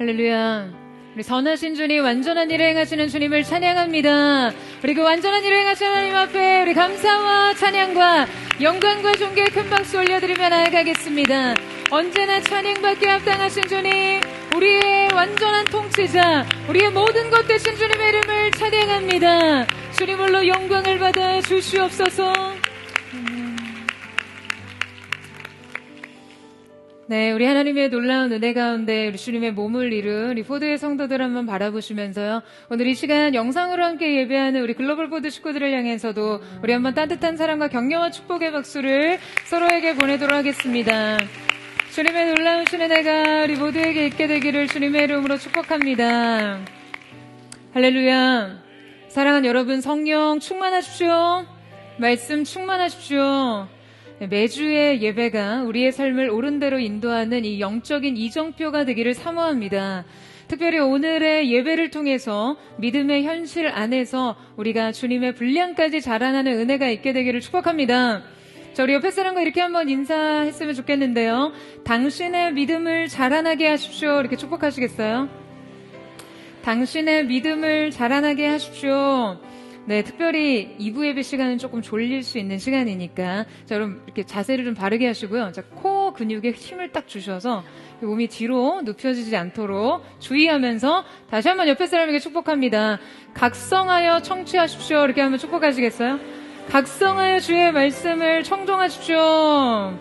할렐루야. 우리 선하신 주님, 완전한 일을 행하시는 주님을 찬양합니다. 우리 그 완전한 일을 행하시는 하나님 앞에 우리 감사와 찬양과 영광과 존귀의 큰 박수 올려드리며 나아가겠습니다. 언제나 찬양받기에 합당하신 주님, 우리의 완전한 통치자, 우리의 모든 것 되신 주님의 이름을 찬양합니다. 주님으로 영광을 받아 주시옵소서. 네, 우리 하나님의 놀라운 은혜 가운데 우리 주님의 몸을 이룬 우리 포드의 성도들 한번 바라보시면서요. 오늘 이 시간 영상으로 함께 예배하는 우리 글로벌 포드 식구들을 향해서도 우리 한번 따뜻한 사랑과 격려와 축복의 박수를 서로에게 보내도록 하겠습니다. 주님의 놀라운 은혜가 우리 모두에게 있게 되기를 주님의 이름으로 축복합니다. 할렐루야. 사랑하는 여러분, 성령 충만하십시오. 말씀 충만하십시오. 매주의 예배가 우리의 삶을 옳은 대로 인도하는 이 영적인 이정표가 되기를 사모합니다. 특별히 오늘의 예배를 통해서 믿음의 현실 안에서 우리가 주님의 분량까지 자라나는 은혜가 있게 되기를 축복합니다. 자, 우리 옆에 사람과 이렇게 한번 인사했으면 좋겠는데요. 당신의 믿음을 자라나게 하십시오. 이렇게 축복하시겠어요? 당신의 믿음을 자라나게 하십시오. 네, 특별히 2부 예배 시간은 조금 졸릴 수 있는 시간이니까 자, 여러분 이렇게 자세를 좀 바르게 하시고요. 자, 코 근육에 힘을 딱 주셔서 몸이 뒤로 눕혀지지 않도록 주의하면서 다시 한번 옆에 사람에게 축복합니다. 각성하여 청취하십시오. 이렇게 한번 축복하시겠어요? 각성하여 주의 말씀을 청종하십시오.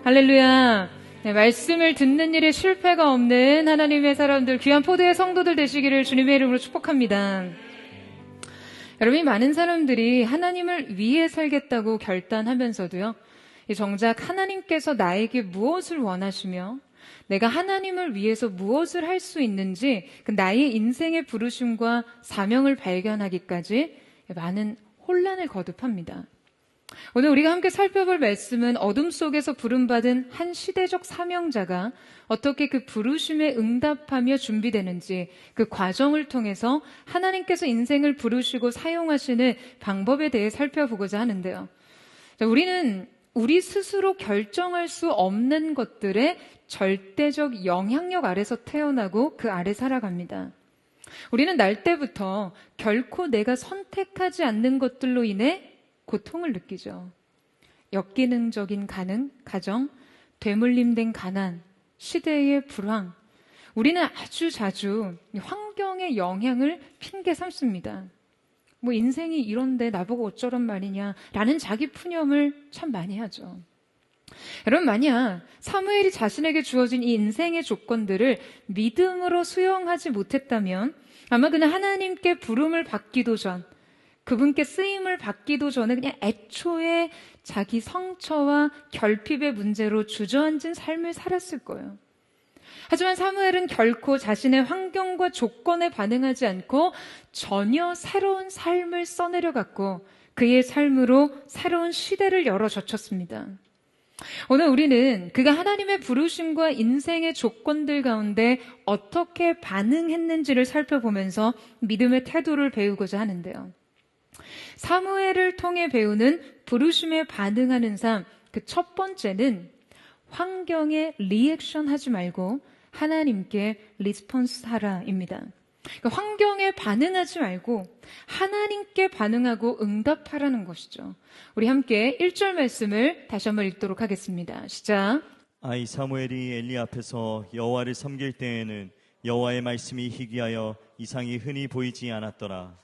할렐루야. 네, 말씀을 듣는 일에 실패가 없는 하나님의 사람들, 귀한 포도의 성도들 되시기를 주님의 이름으로 축복합니다. 여러분, 많은 사람들이 하나님을 위해 살겠다고 결단하면서도요, 정작 하나님께서 나에게 무엇을 원하시며 내가 하나님을 위해서 무엇을 할 수 있는지 그 나의 인생의 부르심과 사명을 발견하기까지 많은 혼란을 거듭합니다. 오늘 우리가 함께 살펴볼 말씀은 어둠 속에서 부름받은 한 시대적 사명자가 어떻게 그 부르심에 응답하며 준비되는지 그 과정을 통해서 하나님께서 인생을 부르시고 사용하시는 방법에 대해 살펴보고자 하는데요. 자, 우리는 우리 스스로 결정할 수 없는 것들의 절대적 영향력 아래서 태어나고 그 아래 살아갑니다. 우리는 날 때부터 결코 내가 선택하지 않는 것들로 인해 고통을 느끼죠. 역기능적인 가정, 되물림된 가난, 시대의 불황. 우리는 아주 자주 환경의 영향을 핑계 삼습니다. 뭐 인생이 이런데 나보고 어쩌란 말이냐 라는 자기 푸념을 참 많이 하죠. 여러분, 만약 사무엘이 자신에게 주어진 이 인생의 조건들을 믿음으로 수용하지 못했다면 아마 그는 하나님께 부름을 받기도 전, 그분께 쓰임을 받기도 전에 그냥 애초에 자기 성처와 결핍의 문제로 주저앉은 삶을 살았을 거예요. 하지만 사무엘은 결코 자신의 환경과 조건에 반응하지 않고 전혀 새로운 삶을 써내려갔고 그의 삶으로 새로운 시대를 열어젖혔습니다. 오늘 우리는 그가 하나님의 부르심과 인생의 조건들 가운데 어떻게 반응했는지를 살펴보면서 믿음의 태도를 배우고자 하는데요. 사무엘을 통해 배우는 부르심에 반응하는 삶, 그 첫 번째는 환경에 리액션 하지 말고 하나님께 리스폰스 하라입니다. 그러니까 환경에 반응하지 말고 하나님께 반응하고 응답하라는 것이죠. 우리 함께 1절 말씀을 다시 한번 읽도록 하겠습니다. 시작. 아이 사무엘이 엘리 앞에서 여호와를 섬길 때에는 여호와의 말씀이 희귀하여 이상이 흔히 보이지 않았더라.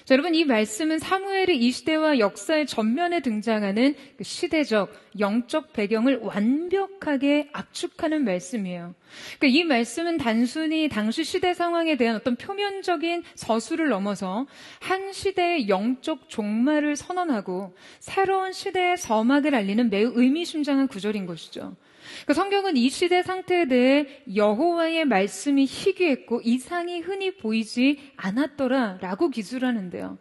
자, 여러분, 이 말씀은 사무엘이 이 시대와 역사의 전면에 등장하는 그 시대적, 영적 배경을 완벽하게 압축하는 말씀이에요. 그러니까 이 말씀은 단순히 당시 시대 상황에 대한 어떤 표면적인 서술을 넘어서 한 시대의 영적 종말을 선언하고 새로운 시대의 서막을 알리는 매우 의미심장한 구절인 것이죠. 그 성경은 이 시대 상태에 대해 여호와의 말씀이 희귀했고 이상이 흔히 보이지 않았더라라고 기술하는데요.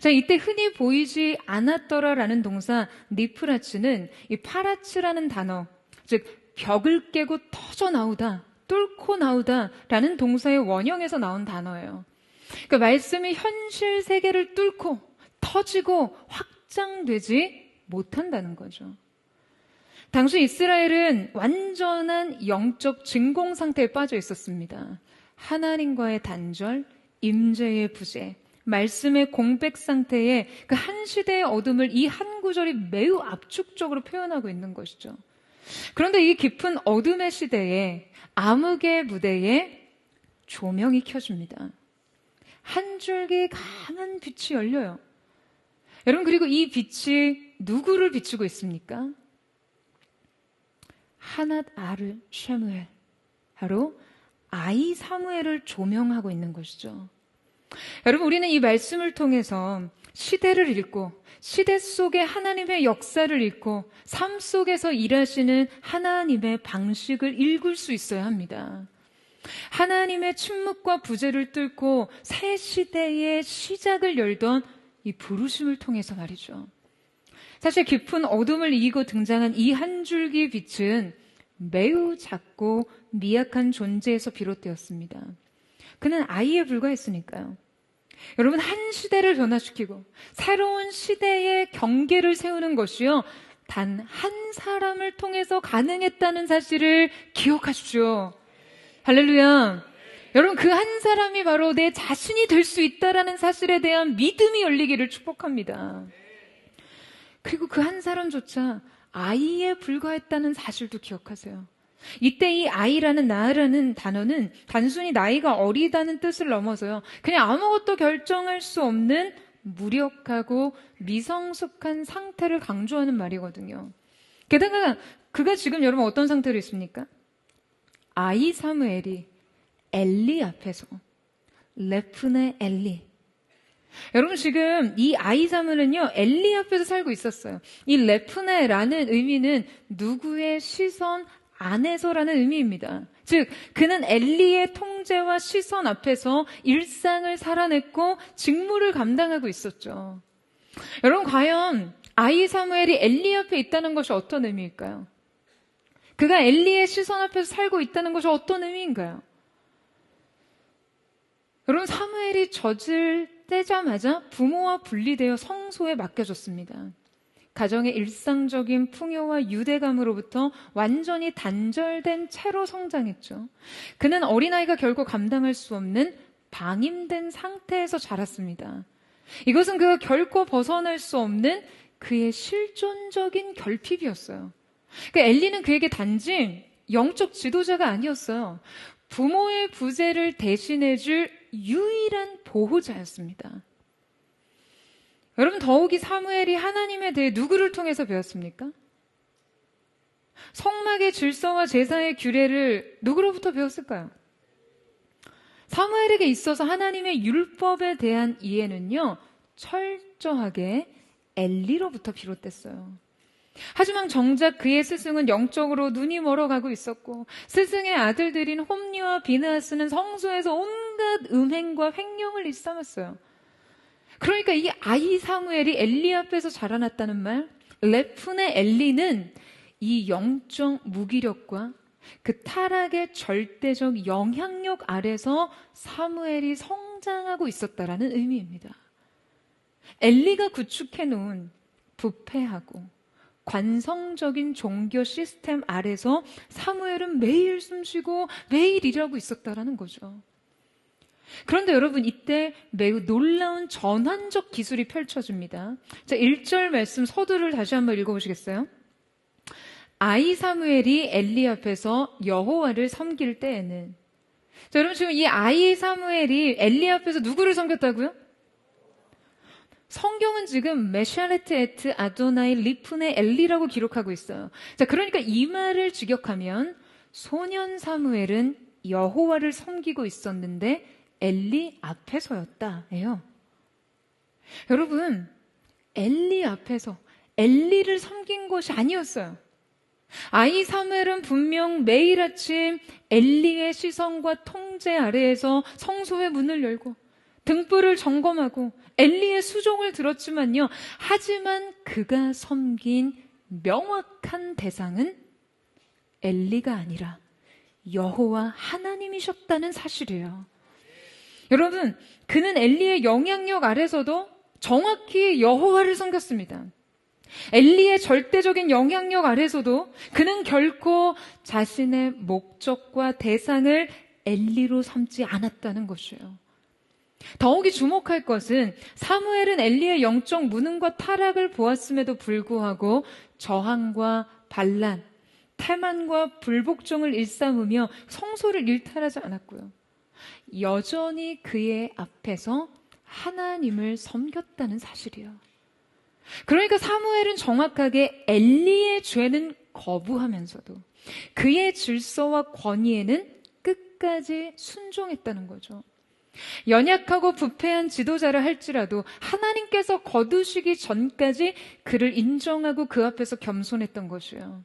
자, 이때 흔히 보이지 않았더라라는 동사 니프라츠는 이 파라츠라는 단어, 즉 벽을 깨고 터져 나오다, 뚫고 나오다라는 동사의 원형에서 나온 단어예요. 그 말씀이 현실 세계를 뚫고 터지고 확장되지 못한다는 거죠. 당시 이스라엘은 완전한 영적 진공 상태에 빠져 있었습니다. 하나님과의 단절, 임재의 부재, 말씀의 공백 상태에 그 한 시대의 어둠을 이 한 구절이 매우 압축적으로 표현하고 있는 것이죠. 그런데 이 깊은 어둠의 시대에 암흑의 무대에 조명이 켜집니다. 한 줄기 강한 빛이 열려요. 여러분, 그리고 이 빛이 누구를 비추고 있습니까? 하낫 아르 쉐무엘, 바로 아이 사무엘을 조명하고 있는 것이죠. 여러분, 우리는 이 말씀을 통해서 시대를 읽고 시대 속에 하나님의 역사를 읽고 삶 속에서 일하시는 하나님의 방식을 읽을 수 있어야 합니다. 하나님의 침묵과 부재를 뚫고 새 시대의 시작을 열던 이 부르심을 통해서 말이죠. 사실 깊은 어둠을 이기고 등장한 이 한 줄기 빛은 매우 작고 미약한 존재에서 비롯되었습니다. 그는 아이에 불과했으니까요. 여러분, 한 시대를 변화시키고 새로운 시대의 경계를 세우는 것이요, 단 한 사람을 통해서 가능했다는 사실을 기억하십시오. 할렐루야. 여러분, 그 한 사람이 바로 내 자신이 될 수 있다라는 사실에 대한 믿음이 열리기를 축복합니다. 그리고 그 한 사람조차 아이에 불과했다는 사실도 기억하세요. 이때 이 아이라는 나라는 단어는 단순히 나이가 어리다는 뜻을 넘어서요, 그냥 아무것도 결정할 수 없는 무력하고 미성숙한 상태를 강조하는 말이거든요. 게다가 그가 지금 여러분 어떤 상태로 있습니까? 아이 사무엘이 엘리 앞에서, 레프네 엘리. 여러분, 지금 이 아이 사무엘은요, 엘리 앞에서 살고 있었어요. 이 레프네라는 의미는 누구의 시선 안에서라는 의미입니다. 즉, 그는 엘리의 통제와 시선 앞에서 일상을 살아냈고 직무를 감당하고 있었죠. 여러분, 과연 아이 사무엘이 엘리 앞에 있다는 것이 어떤 의미일까요? 그가 엘리의 시선 앞에서 살고 있다는 것이 어떤 의미인가요? 여러분, 사무엘이 젖을 떼자마자 부모와 분리되어 성소에 맡겨졌습니다. 가정의 일상적인 풍요와 유대감으로부터 완전히 단절된 채로 성장했죠. 그는 어린아이가 결코 감당할 수 없는 방임된 상태에서 자랐습니다. 이것은 그가 결코 벗어날 수 없는 그의 실존적인 결핍이었어요. 그러니까 엘리는 그에게 단지 영적 지도자가 아니었어요. 부모의 부재를 대신해줄 유일한 보호자였습니다. 여러분, 더욱이 사무엘이 하나님에 대해 누구를 통해서 배웠습니까? 성막의 질서와 제사의 규례를 누구로부터 배웠을까요? 사무엘에게 있어서 하나님의 율법에 대한 이해는요, 철저하게 엘리로부터 비롯됐어요. 하지만 정작 그의 스승은 영적으로 눈이 멀어가고 있었고, 스승의 아들들인 홈리와 비느하스는 성소에서 온갖 음행과 횡령을 일삼았어요. 그러니까 이 아이 사무엘이 엘리 앞에서 자라났다는 말, 레푼의 엘리는 이 영적 무기력과 그 타락의 절대적 영향력 아래서 사무엘이 성장하고 있었다라는 의미입니다. 엘리가 구축해놓은 부패하고 관성적인 종교 시스템 아래서 사무엘은 매일 숨쉬고 매일 일하고 있었다라는 거죠. 그런데 여러분, 이때 매우 놀라운 전환적 기술이 펼쳐집니다. 자, 1절 말씀 서두를 다시 한번 읽어보시겠어요? 아이 사무엘이 엘리 앞에서 여호와를 섬길 때에는. 자, 여러분, 지금 이 아이 사무엘이 엘리 앞에서 누구를 섬겼다고요? 성경은 지금 메샬레트 에트 아도나이 리푼의 엘리라고 기록하고 있어요. 자, 그러니까 이 말을 직역하면 소년 사무엘은 여호와를 섬기고 있었는데 엘리 앞에서였다예요. 여러분, 엘리 앞에서 엘리를 섬긴 것이 아니었어요. 아이 사무엘은 분명 매일 아침 엘리의 시선과 통제 아래에서 성소의 문을 열고 등불을 점검하고 엘리의 수종을 들었지만요. 하지만 그가 섬긴 명확한 대상은 엘리가 아니라 여호와 하나님이셨다는 사실이에요. 여러분, 그는 엘리의 영향력 아래서도 정확히 여호와를 섬겼습니다. 엘리의 절대적인 영향력 아래서도 그는 결코 자신의 목적과 대상을 엘리로 삼지 않았다는 것이에요. 더욱이 주목할 것은 사무엘은 엘리의 영적 무능과 타락을 보았음에도 불구하고 저항과 반란, 태만과 불복종을 일삼으며 성소를 일탈하지 않았고요. 여전히 그의 앞에서 하나님을 섬겼다는 사실이에요. 그러니까 사무엘은 정확하게 엘리의 죄는 거부하면서도 그의 질서와 권위에는 끝까지 순종했다는 거죠. 연약하고 부패한 지도자라 할지라도 하나님께서 거두시기 전까지 그를 인정하고 그 앞에서 겸손했던 것이에요.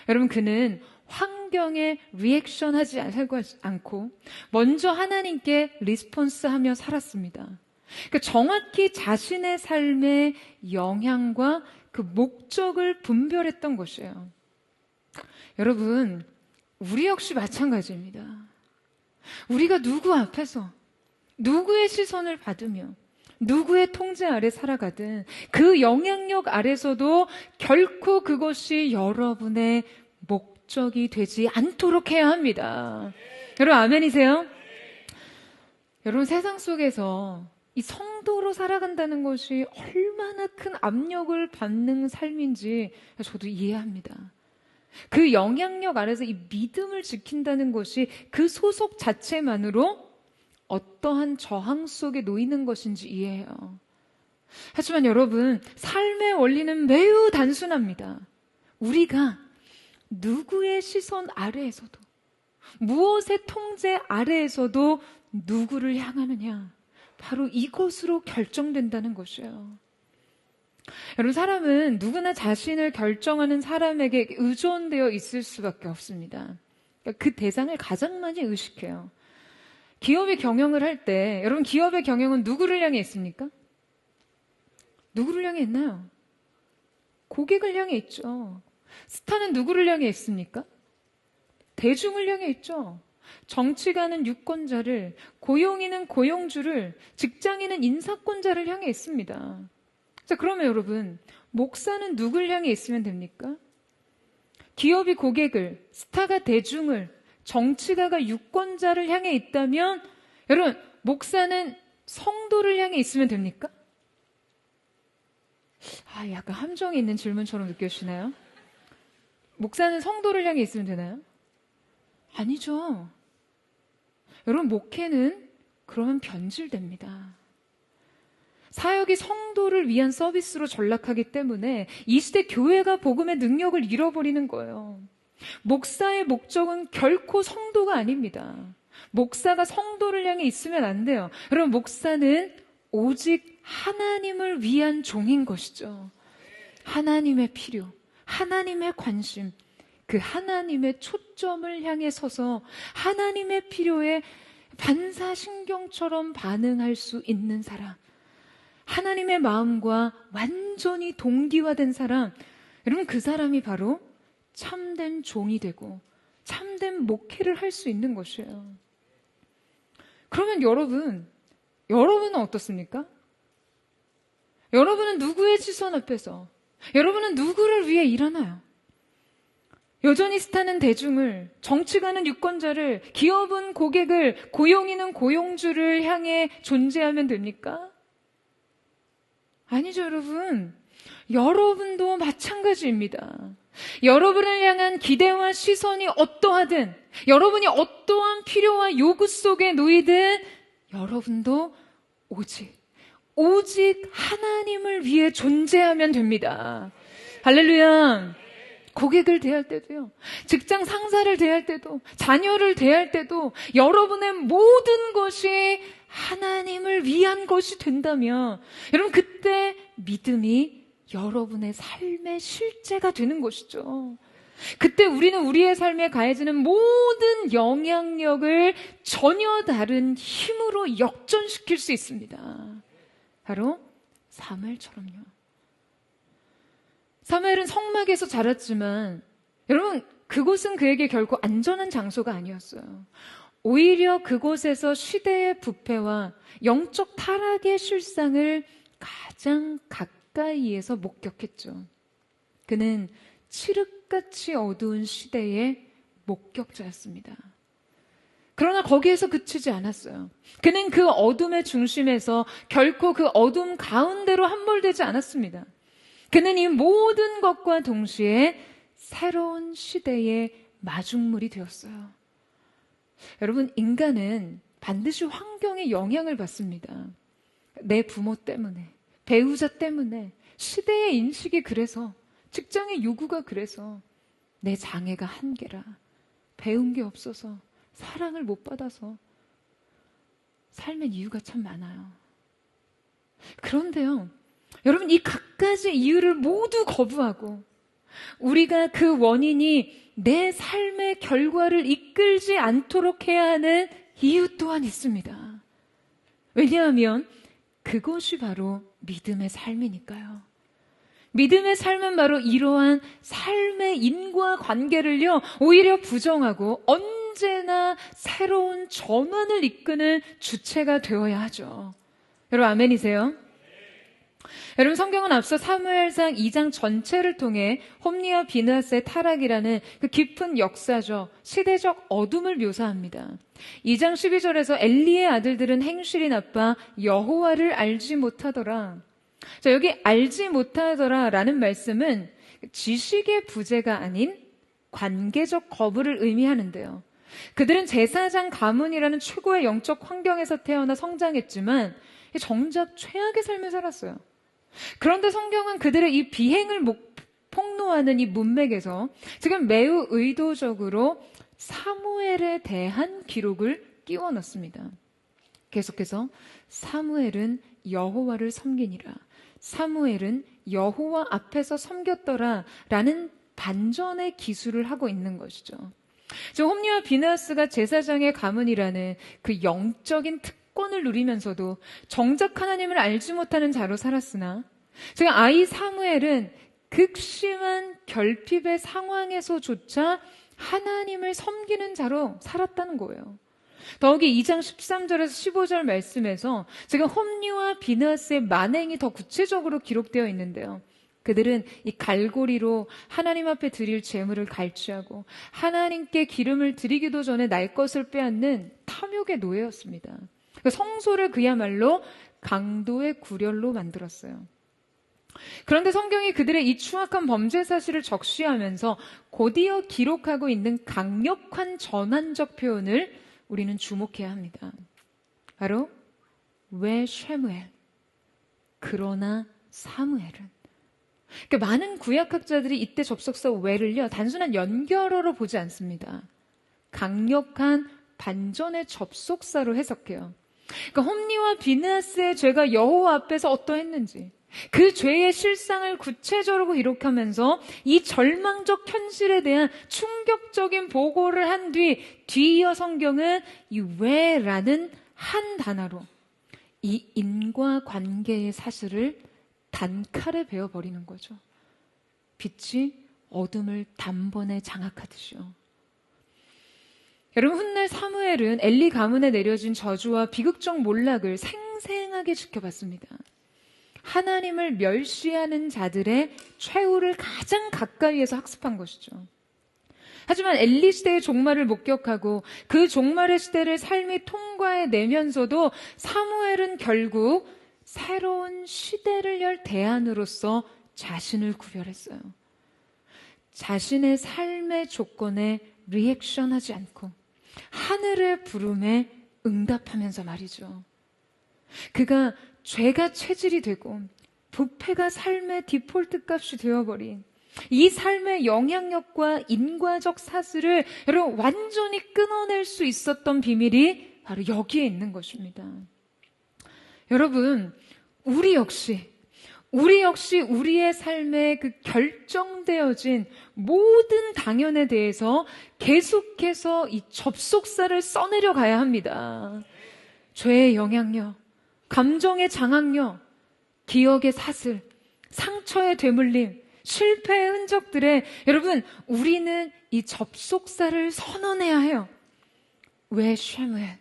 여러분, 그는 환경에 리액션하지 않고 먼저 하나님께 리스폰스하며 살았습니다. 그러니까 정확히 자신의 삶의 영향과 그 목적을 분별했던 것이에요. 여러분, 우리 역시 마찬가지입니다. 우리가 누구 앞에서 누구의 시선을 받으며 누구의 통제 아래 살아가든 그 영향력 아래서도 결코 그것이 여러분의 목적이 되지 않도록 해야 합니다. 여러분, 아멘이세요? 여러분, 세상 속에서 이 성도로 살아간다는 것이 얼마나 큰 압력을 받는 삶인지 저도 이해합니다. 그 영향력 아래서 이 믿음을 지킨다는 것이 그 소속 자체만으로 어떠한 저항 속에 놓이는 것인지 이해해요. 하지만 여러분, 삶의 원리는 매우 단순합니다. 우리가 누구의 시선 아래에서도, 무엇의 통제 아래에서도 누구를 향하느냐, 바로 이것으로 결정된다는 것이에요. 여러분, 사람은 누구나 자신을 결정하는 사람에게 의존되어 있을 수밖에 없습니다. 그 대상을 가장 많이 의식해요. 기업의 경영을 할 때, 여러분, 기업의 경영은 누구를 향해 있습니까? 누구를 향해 있나요? 고객을 향해 있죠. 스타는 누구를 향해 있습니까? 대중을 향해 있죠. 정치가는 유권자를, 고용인은 고용주를, 직장인은 인사권자를 향해 있습니다. 자, 그러면 여러분, 목사는 누굴 향해 있으면 됩니까? 기업이 고객을, 스타가 대중을, 정치가가 유권자를 향해 있다면 여러분, 목사는 성도를 향해 있으면 됩니까? 약간 함정이 있는 질문처럼 느껴지나요? 목사는 성도를 향해 있으면 되나요? 아니죠. 여러분, 목회는 그러면 변질됩니다. 사역이 성도를 위한 서비스로 전락하기 때문에 이 시대 교회가 복음의 능력을 잃어버리는 거예요. 목사의 목적은 결코 성도가 아닙니다. 목사가 성도를 향해 있으면 안 돼요. 여러분, 목사는 오직 하나님을 위한 종인 것이죠. 하나님의 필요, 하나님의 관심, 그 하나님의 초점을 향해 서서 하나님의 필요에 반사신경처럼 반응할 수 있는 사람, 하나님의 마음과 완전히 동기화된 사람, 여러분, 그 사람이 바로 참된 종이 되고 참된 목회를 할 수 있는 것이에요. 그러면 여러분은 어떻습니까? 여러분은 누구의 시선 앞에서, 여러분은 누구를 위해 일하나요? 여전히 스타는 대중을, 정치가는 유권자를, 기업은 고객을, 고용인은 고용주를 향해 존재하면 됩니까? 아니죠, 여러분. 여러분도 마찬가지입니다. 여러분을 향한 기대와 시선이 어떠하든, 여러분이 어떠한 필요와 요구 속에 놓이든 여러분도 오직 하나님을 위해 존재하면 됩니다. 할렐루야. 고객을 대할 때도요, 직장 상사를 대할 때도, 자녀를 대할 때도 여러분의 모든 것이 하나님을 위한 것이 된다면 여러분, 그때 믿음이 여러분의 삶의 실제가 되는 것이죠. 그때 우리는 우리의 삶에 가해지는 모든 영향력을 전혀 다른 힘으로 역전시킬 수 있습니다. 바로 사무엘처럼요. 사무엘은 성막에서 자랐지만 여러분, 그곳은 그에게 결코 안전한 장소가 아니었어요. 오히려 그곳에서 시대의 부패와 영적 타락의 실상을 가장 가까이에서 목격했죠. 그는 칠흑같이 어두운 시대의 목격자였습니다. 그러나 거기에서 그치지 않았어요. 그는 그 어둠의 중심에서 결코 그 어둠 가운데로 함몰되지 않았습니다. 그는 이 모든 것과 동시에 새로운 시대의 마중물이 되었어요. 여러분, 인간은 반드시 환경에 영향을 받습니다. 내 부모 때문에, 배우자 때문에, 시대의 인식이 그래서, 직장의 요구가 그래서, 내 장애가 한계라, 배운 게 없어서, 사랑을 못 받아서, 삶의 이유가 참 많아요. 그런데요, 여러분, 이 갖가지 이유를 모두 거부하고 우리가 그 원인이 내 삶의 결과를 이끌지 않도록 해야 하는 이유 또한 있습니다. 왜냐하면 그것이 바로 믿음의 삶이니까요. 믿음의 삶은 바로 이러한 삶의 인과관계를요, 오히려 부정하고 언제나 새로운 전환을 이끄는 주체가 되어야 하죠. 여러분, 아멘이세요? 여러분, 성경은 앞서 사무엘상 2장 전체를 통해 홈리와 비느하스의 타락이라는 그 깊은 역사적, 시대적 어둠을 묘사합니다. 2장 12절에서 엘리의 아들들은 행실이 나빠 여호와를 알지 못하더라. 자, 여기 알지 못하더라 라는 말씀은 지식의 부재가 아닌 관계적 거부를 의미하는데요. 그들은 제사장 가문이라는 최고의 영적 환경에서 태어나 성장했지만 정작 최악의 삶을 살았어요. 그런데 성경은 그들의 이 비행을 폭로하는 이 문맥에서 지금 매우 의도적으로 사무엘에 대한 기록을 끼워 넣습니다. 계속해서 사무엘은 여호와를 섬기니라, 사무엘은 여호와 앞에서 섬겼더라 라는 반전의 기술을 하고 있는 것이죠. 지금 홈리와 비느하스가 제사장의 가문이라는 그 영적인 특권을 누리면서도 정작 하나님을 알지 못하는 자로 살았으나 지금 아이 사무엘은 극심한 결핍의 상황에서조차 하나님을 섬기는 자로 살았다는 거예요. 더욱이 2장 13절에서 15절 말씀에서 지금 홈리와 비느하스의 만행이 더 구체적으로 기록되어 있는데요. 그들은 이 갈고리로 하나님 앞에 드릴 제물을 갈취하고 하나님께 기름을 드리기도 전에 날 것을 빼앗는 탐욕의 노예였습니다. 성소를 그야말로 강도의 구렬로 만들었어요. 그런데 성경이 그들의 이 추악한 범죄 사실을 적시하면서 곧이어 기록하고 있는 강력한 전환적 표현을 우리는 주목해야 합니다. 바로 왜 쉐무엘, 그러나 사무엘은. 그러니까 많은 구약학자들이 이때 접속사 왜를요, 단순한 연결어로 보지 않습니다. 강력한 반전의 접속사로 해석해요. 그러니까 홈리와 비느하스의 죄가 여호와 앞에서 어떠했는지, 그 죄의 실상을 구체적으로 기록하면서 이 절망적 현실에 대한 충격적인 보고를 한 뒤이어 성경은 이 왜라는 한 단어로 이 인과관계의 사실을 단칼에 베어버리는 거죠. 빛이 어둠을 단번에 장악하듯이요. 여러분, 훗날 사무엘은 엘리 가문에 내려진 저주와 비극적 몰락을 생생하게 지켜봤습니다. 하나님을 멸시하는 자들의 최후를 가장 가까이에서 학습한 것이죠. 하지만 엘리 시대의 종말을 목격하고 그 종말의 시대를 삶이 통과해내면서도 사무엘은 결국 새로운 시대를 열 대안으로서 자신을 구별했어요. 자신의 삶의 조건에 리액션하지 않고 하늘의 부름에 응답하면서 말이죠. 그가 죄가 체질이 되고 부패가 삶의 디폴트 값이 되어버린 이 삶의 영향력과 인과적 사슬을 여러분 완전히 끊어낼 수 있었던 비밀이 바로 여기에 있는 것입니다. 여러분, 우리 역시 우리의 삶에 그 결정되어진 모든 당연에 대해서 계속해서 이 접속사를 써내려 가야 합니다. 죄의 영향력, 감정의 장악력, 기억의 사슬, 상처의 되물림, 실패의 흔적들에 여러분, 우리는 이 접속사를 선언해야 해요. 왜 쉐무엘?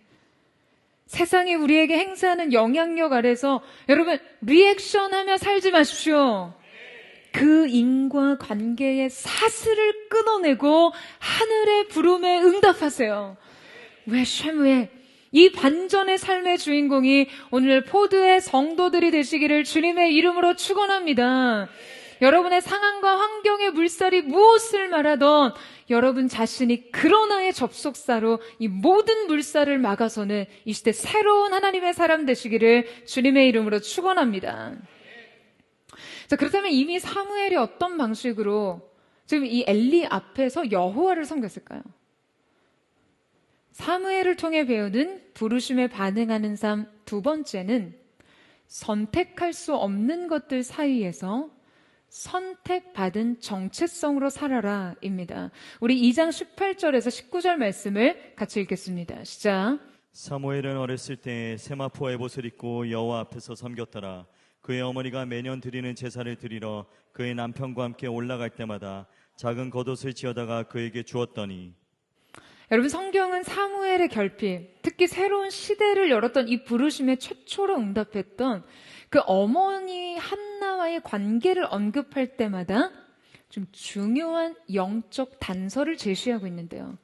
세상이 우리에게 행사하는 영향력 아래서 여러분 리액션하며 살지 마십시오. 그 인과관계의 사슬을 끊어내고 하늘의 부름에 응답하세요. 왜 쉐무엘? 이 반전의 삶의 주인공이 오늘 포도의 성도들이 되시기를 주님의 이름으로 축원합니다. 여러분의 상황과 환경의 물살이 무엇을 말하던 여러분 자신이 그러나의 접속사로 이 모든 물살을 막아서는 이 시대 새로운 하나님의 사람 되시기를 주님의 이름으로 축원합니다. 자, 그렇다면 이미 사무엘이 어떤 방식으로 지금 이 엘리 앞에서 여호와를 섬겼을까요? 사무엘을 통해 배우는 부르심에 반응하는 삶 두 번째는 선택할 수 없는 것들 사이에서 선택받은 정체성으로 살아라 입니다. 우리 2장 18절에서 19절 말씀을 같이 읽겠습니다. 시작. 사무엘은 어렸을 때 세마포 에봇을 입고 여호와 앞에서 섬겼더라. 그의 어머니가 매년 드리는 제사를 드리러 그의 남편과 함께 올라갈 때마다 작은 겉옷을 지어다가 그에게 주었더니. 여러분, 성경은 사무엘의 결핍, 특히 새로운 시대를 열었던 이 부르심에 최초로 응답했던 그 어머니 한나와의 관계를 언급할 때마다 좀 중요한 영적 단서를 제시하고 있는데요.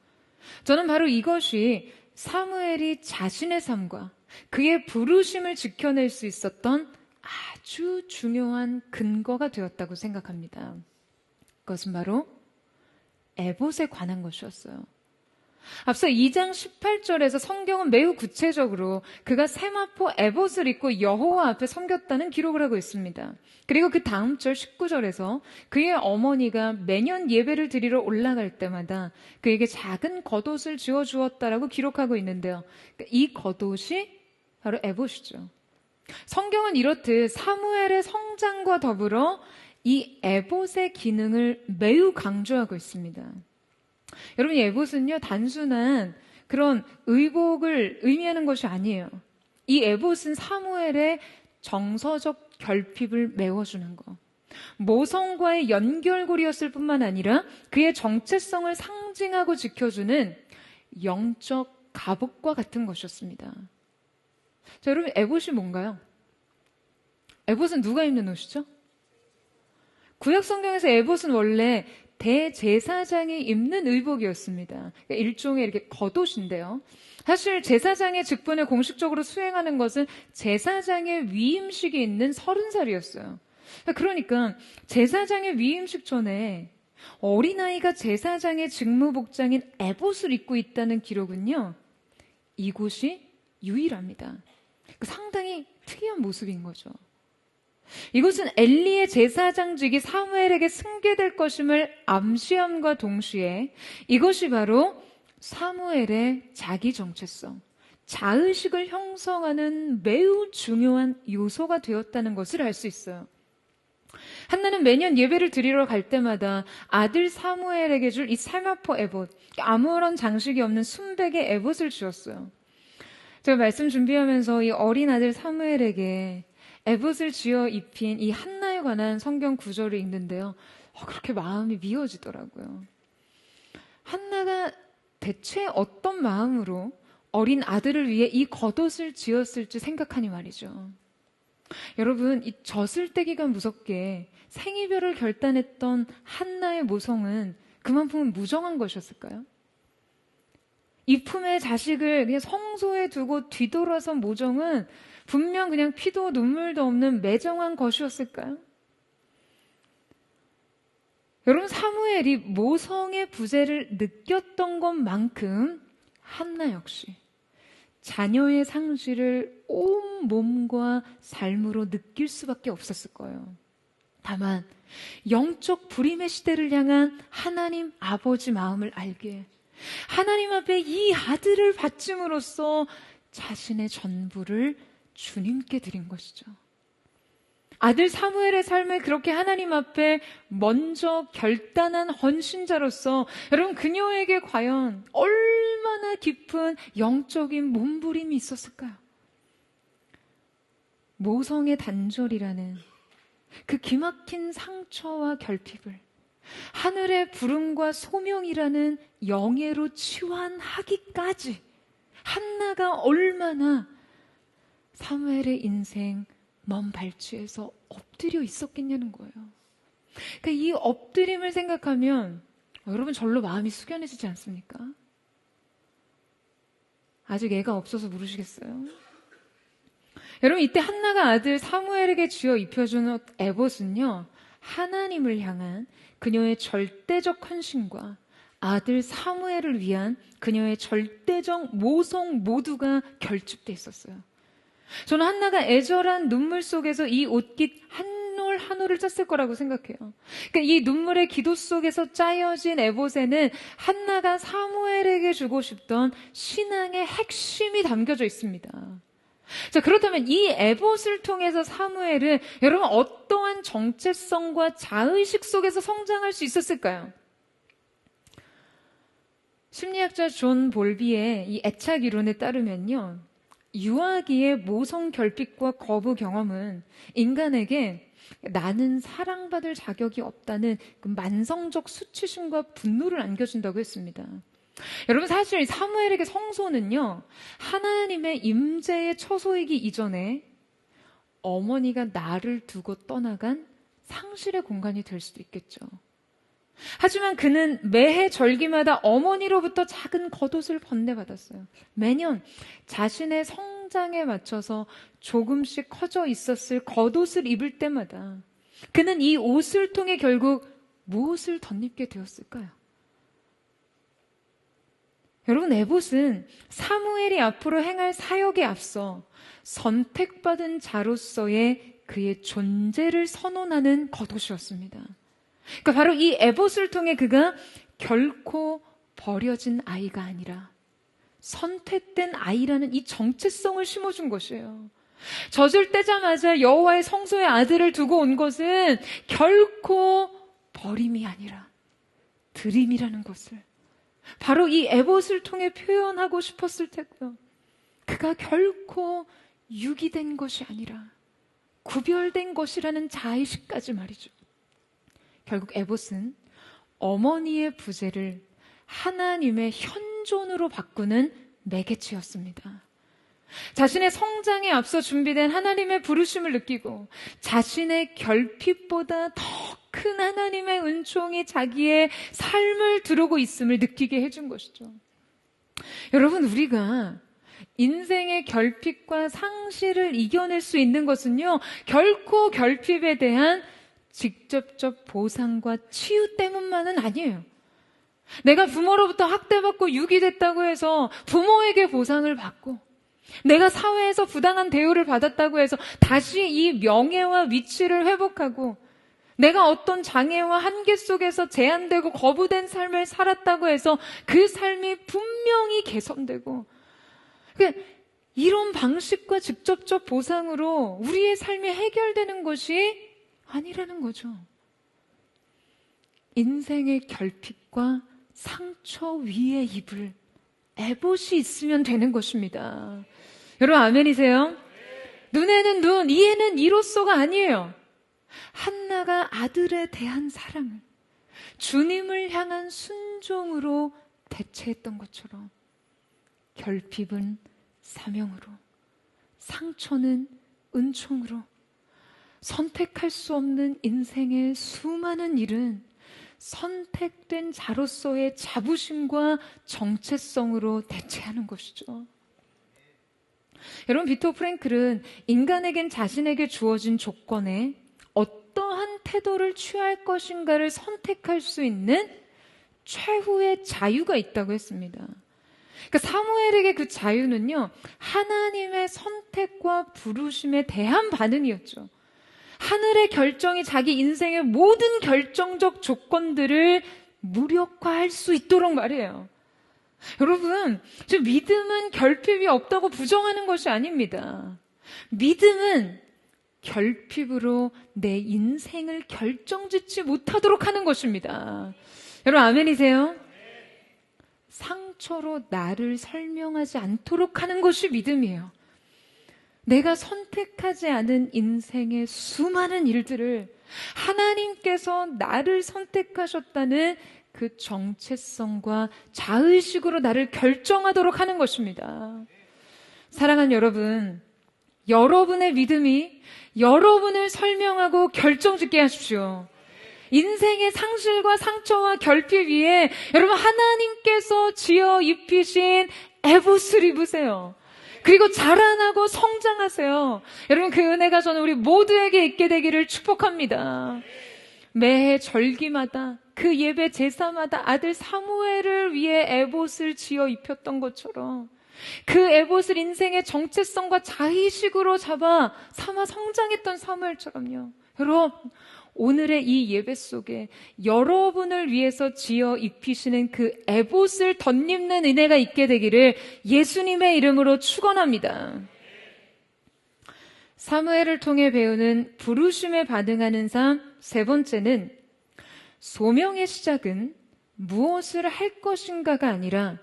저는 바로 이것이 사무엘이 자신의 삶과 그의 부르심을 지켜낼 수 있었던 아주 중요한 근거가 되었다고 생각합니다. 그것은 바로 에봇에 관한 것이었어요. 앞서 2장 18절에서 성경은 매우 구체적으로 그가 세마포 에봇을 입고 여호와 앞에 섬겼다는 기록을 하고 있습니다. 그리고 그 다음 절 19절에서 그의 어머니가 매년 예배를 드리러 올라갈 때마다 그에게 작은 겉옷을 지어주었다라고 기록하고 있는데요. 이 겉옷이 바로 에봇이죠. 성경은 이렇듯 사무엘의 성장과 더불어 이 에봇의 기능을 매우 강조하고 있습니다. 여러분, 이 에봇은요, 단순한 그런 의복을 의미하는 것이 아니에요. 이 에봇은 사무엘의 정서적 결핍을 메워주는 것, 모성과의 연결고리였을 뿐만 아니라 그의 정체성을 상징하고 지켜주는 영적 갑옷과 같은 것이었습니다. 자, 여러분, 에봇이 뭔가요? 에봇은 누가 입는 옷이죠? 구약 성경에서 에봇은 원래 대제사장이 입는 의복이었습니다. 그러니까 일종의 이렇게 겉옷인데요. 사실 제사장의 직분을 공식적으로 수행하는 것은 제사장의 위임식이 있는 30살이었어요. 그러니까 제사장의 위임식 전에 어린아이가 제사장의 직무복장인 에봇을 입고 있다는 기록은요, 이곳이 유일합니다. 상당히 특이한 모습인 거죠. 이것은 엘리의 제사장직이 사무엘에게 승계될 것임을 암시함과 동시에 이것이 바로 사무엘의 자기 정체성, 자의식을 형성하는 매우 중요한 요소가 되었다는 것을 알 수 있어요. 한나는 매년 예배를 드리러 갈 때마다 아들 사무엘에게 줄 이 세마포 에봇, 아무런 장식이 없는 순백의 에봇을 주었어요. 제가 말씀 준비하면서 이 어린 아들 사무엘에게 에봇을 지어 입힌 이 한나에 관한 성경 구절을 읽는데요. 그렇게 마음이 미어지더라고요. 한나가 대체 어떤 마음으로 어린 아들을 위해 이 겉옷을 지었을지 생각하니 말이죠. 여러분, 이 젖을떼기가 무섭게 생이별을 결단했던 한나의 모성은 그만큼 무정한 것이었을까요? 이 품에 자식을 그냥 성소에 두고 뒤돌아선 모정은 분명 그냥 피도 눈물도 없는 매정한 것이었을까요? 여러분, 사무엘이 모성의 부재를 느꼈던 것만큼 한나 역시 자녀의 상실을 온 몸과 삶으로 느낄 수밖에 없었을 거예요. 다만 영적 불임의 시대를 향한 하나님 아버지 마음을 알기에 하나님 앞에 이 아들을 바침으로써 자신의 전부를 주님께 드린 것이죠. 아들 사무엘의 삶을 그렇게 하나님 앞에 먼저 결단한 헌신자로서 여러분, 그녀에게 과연 얼마나 깊은 영적인 몸부림이 있었을까요? 모성의 단절이라는 그 기막힌 상처와 결핍을 하늘의 부름과 소명이라는 영예로 치환하기까지 한나가 얼마나 사무엘의 인생 먼 발치에서 엎드려 있었겠냐는 거예요. 그러니까 이 엎드림을 생각하면 여러분 절로 마음이 숙연해지지 않습니까? 아직 애가 없어서 모르시겠어요? 여러분, 이때 한나가 아들 사무엘에게 쥐어 입혀준 옷 에봇은요, 하나님을 향한 그녀의 절대적 헌신과 아들 사무엘을 위한 그녀의 절대적 모성 모두가 결집돼 있었어요. 저는 한나가 애절한 눈물 속에서 이 옷깃 한 올 한 올을 짰을 거라고 생각해요. 그러니까 이 눈물의 기도 속에서 짜여진 에봇에는 한나가 사무엘에게 주고 싶던 신앙의 핵심이 담겨져 있습니다. 자, 그렇다면 이 에봇을 통해서 사무엘은 여러분 어떠한 정체성과 자의식 속에서 성장할 수 있었을까요? 심리학자 존 볼비의 이 애착 이론에 따르면요, 유아기의 모성 결핍과 거부 경험은 인간에게 나는 사랑받을 자격이 없다는 그 만성적 수치심과 분노를 안겨준다고 했습니다. 여러분, 사실 사무엘에게 성소는요, 하나님의 임재의 처소이기 이전에 어머니가 나를 두고 떠나간 상실의 공간이 될 수도 있겠죠. 하지만 그는 매해 절기마다 어머니로부터 작은 겉옷을 번내받았어요. 매년 자신의 성장에 맞춰서 조금씩 커져 있었을 겉옷을 입을 때마다 그는 이 옷을 통해 결국 무엇을 덧입게 되었을까요? 여러분, 에봇은 사무엘이 앞으로 행할 사역에 앞서 선택받은 자로서의 그의 존재를 선언하는 겉옷이었습니다. 그러니까 바로 이 에봇을 통해 그가 결코 버려진 아이가 아니라 선택된 아이라는 이 정체성을 심어준 것이에요. 젖을 떼자마자 여호와의 성소에 아들을 두고 온 것은 결코 버림이 아니라 드림이라는 것을 바로 이 에봇을 통해 표현하고 싶었을 테고요. 그가 결코 유기된 것이 아니라 구별된 것이라는 자의식까지 말이죠. 결국 에봇은 어머니의 부재를 하나님의 현존으로 바꾸는 매개체였습니다. 자신의 성장에 앞서 준비된 하나님의 부르심을 느끼고 자신의 결핍보다 더 큰 하나님의 은총이 자기의 삶을 두르고 있음을 느끼게 해준 것이죠. 여러분, 우리가 인생의 결핍과 상실을 이겨낼 수 있는 것은요, 결코 결핍에 대한 직접적 보상과 치유 때문만은 아니에요. 내가 부모로부터 학대받고 유기됐다고 해서 부모에게 보상을 받고, 내가 사회에서 부당한 대우를 받았다고 해서 다시 이 명예와 위치를 회복하고, 내가 어떤 장애와 한계 속에서 제한되고 거부된 삶을 살았다고 해서 그 삶이 분명히 개선되고, 이런 방식과 직접적 보상으로 우리의 삶이 해결되는 것이 아니라는 거죠. 인생의 결핍과 상처 위에 입을 에봇이 있으면 되는 것입니다. 여러분, 아멘이세요? 눈에는 눈, 이에는 이로써가 아니에요. 한나가 아들에 대한 사랑을 주님을 향한 순종으로 대체했던 것처럼 결핍은 사명으로, 상처는 은총으로, 선택할 수 없는 인생의 수많은 일은 선택된 자로서의 자부심과 정체성으로 대체하는 것이죠. 여러분, 빅터 프랭클은 인간에겐 자신에게 주어진 조건에 어떠한 태도를 취할 것인가를 선택할 수 있는 최후의 자유가 있다고 했습니다. 그러니까 사무엘에게 그 자유는요, 하나님의 선택과 부르심에 대한 반응이었죠. 하늘의 결정이 자기 인생의 모든 결정적 조건들을 무력화할 수 있도록 말해요. 여러분, 지금 믿음은 결핍이 없다고 부정하는 것이 아닙니다. 믿음은 결핍으로 내 인생을 결정짓지 못하도록 하는 것입니다. 여러분, 아멘이세요? 상처로 나를 설명하지 않도록 하는 것이 믿음이에요. 내가 선택하지 않은 인생의 수많은 일들을 하나님께서 나를 선택하셨다는 그 정체성과 자의식으로 나를 결정하도록 하는 것입니다. 사랑하는 여러분, 여러분의 믿음이 여러분을 설명하고 결정짓게 하십시오. 인생의 상실과 상처와 결핍 위에 여러분 하나님께서 지어 입히신 에봇을 입으세요. 그리고 자라나고 성장하세요. 여러분 그 은혜가 저는 우리 모두에게 있게 되기를 축복합니다. 매해 절기마다 그 예배 제사마다 아들 사무엘을 위해 에봇을 지어 입혔던 것처럼 그 에봇을 인생의 정체성과 자의식으로 삼아 성장했던 사무엘처럼요. 여러분 오늘의 이 예배 속에 여러분을 위해서 지어 입히시는 그 에봇을 덧입는 은혜가 있게 되기를 예수님의 이름으로 축원합니다. 사무엘을 통해 배우는 부르심에 반응하는 삶, 세 번째는 소명의 시작은 무엇을 할 것인가가 아니라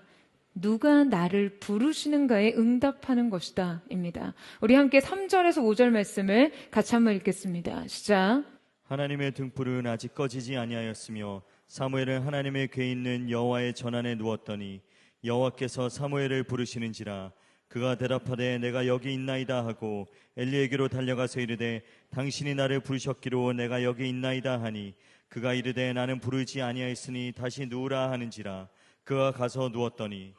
누가 나를 부르시는가에 응답하는 것이다 입니다. 우리 함께 3절에서 5절 말씀을 같이 한번 읽겠습니다. 시작. 하나님의 등불은 아직 꺼지지 아니하였으며 사무엘은 하나님의 궤 있는 여호와의 전안에 누웠더니 여호와께서 사무엘을 부르시는지라 그가 대답하되 내가 여기 있나이다 하고 엘리에게로 달려가서 이르되 당신이 나를 부르셨기로 내가 여기 있나이다 하니 그가 이르되 나는 부르지 아니하였으니 다시 누우라 하는지라 그가 가서 누웠더니.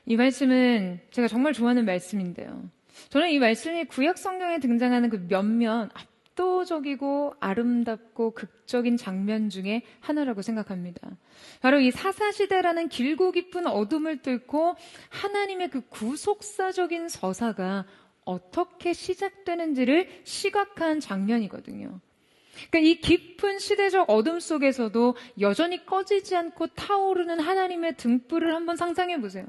이 말씀은 제가 정말 좋아하는 말씀인데요. 저는 이 말씀이 구약 성경에 등장하는 그 몇몇 압도적이고 아름답고 극적인 장면 중에 하나라고 생각합니다. 바로 이 사사시대라는 길고 깊은 어둠을 뚫고 하나님의 그 구속사적인 서사가 어떻게 시작되는지를 시각화한 장면이거든요. 그러니까 이 깊은 시대적 어둠 속에서도 여전히 꺼지지 않고 타오르는 하나님의 등불을 한번 상상해 보세요.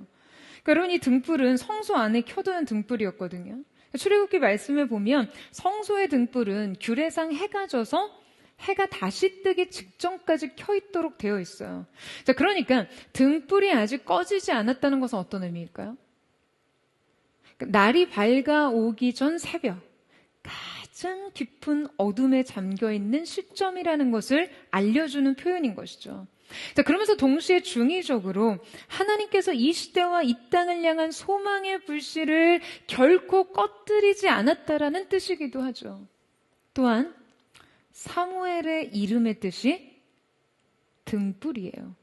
그러니까 여러분 이 등불은 성소 안에 켜두는 등불이었거든요. 출애굽기 말씀을 보면 성소의 등불은 규례상 해가 져서 해가 다시 뜨기 직전까지 켜 있도록 되어 있어요. 자, 그러니까 등불이 아직 꺼지지 않았다는 것은 어떤 의미일까요? 날이 밝아오기 전 새벽, 가장 깊은 어둠에 잠겨있는 시점이라는 것을 알려주는 표현인 것이죠. 자, 그러면서 동시에 중의적으로 하나님께서 이 시대와 이 땅을 향한 소망의 불씨를 결코 꺼뜨리지 않았다라는 뜻이기도 하죠. 또한 사무엘의 이름의 뜻이 등불이에요.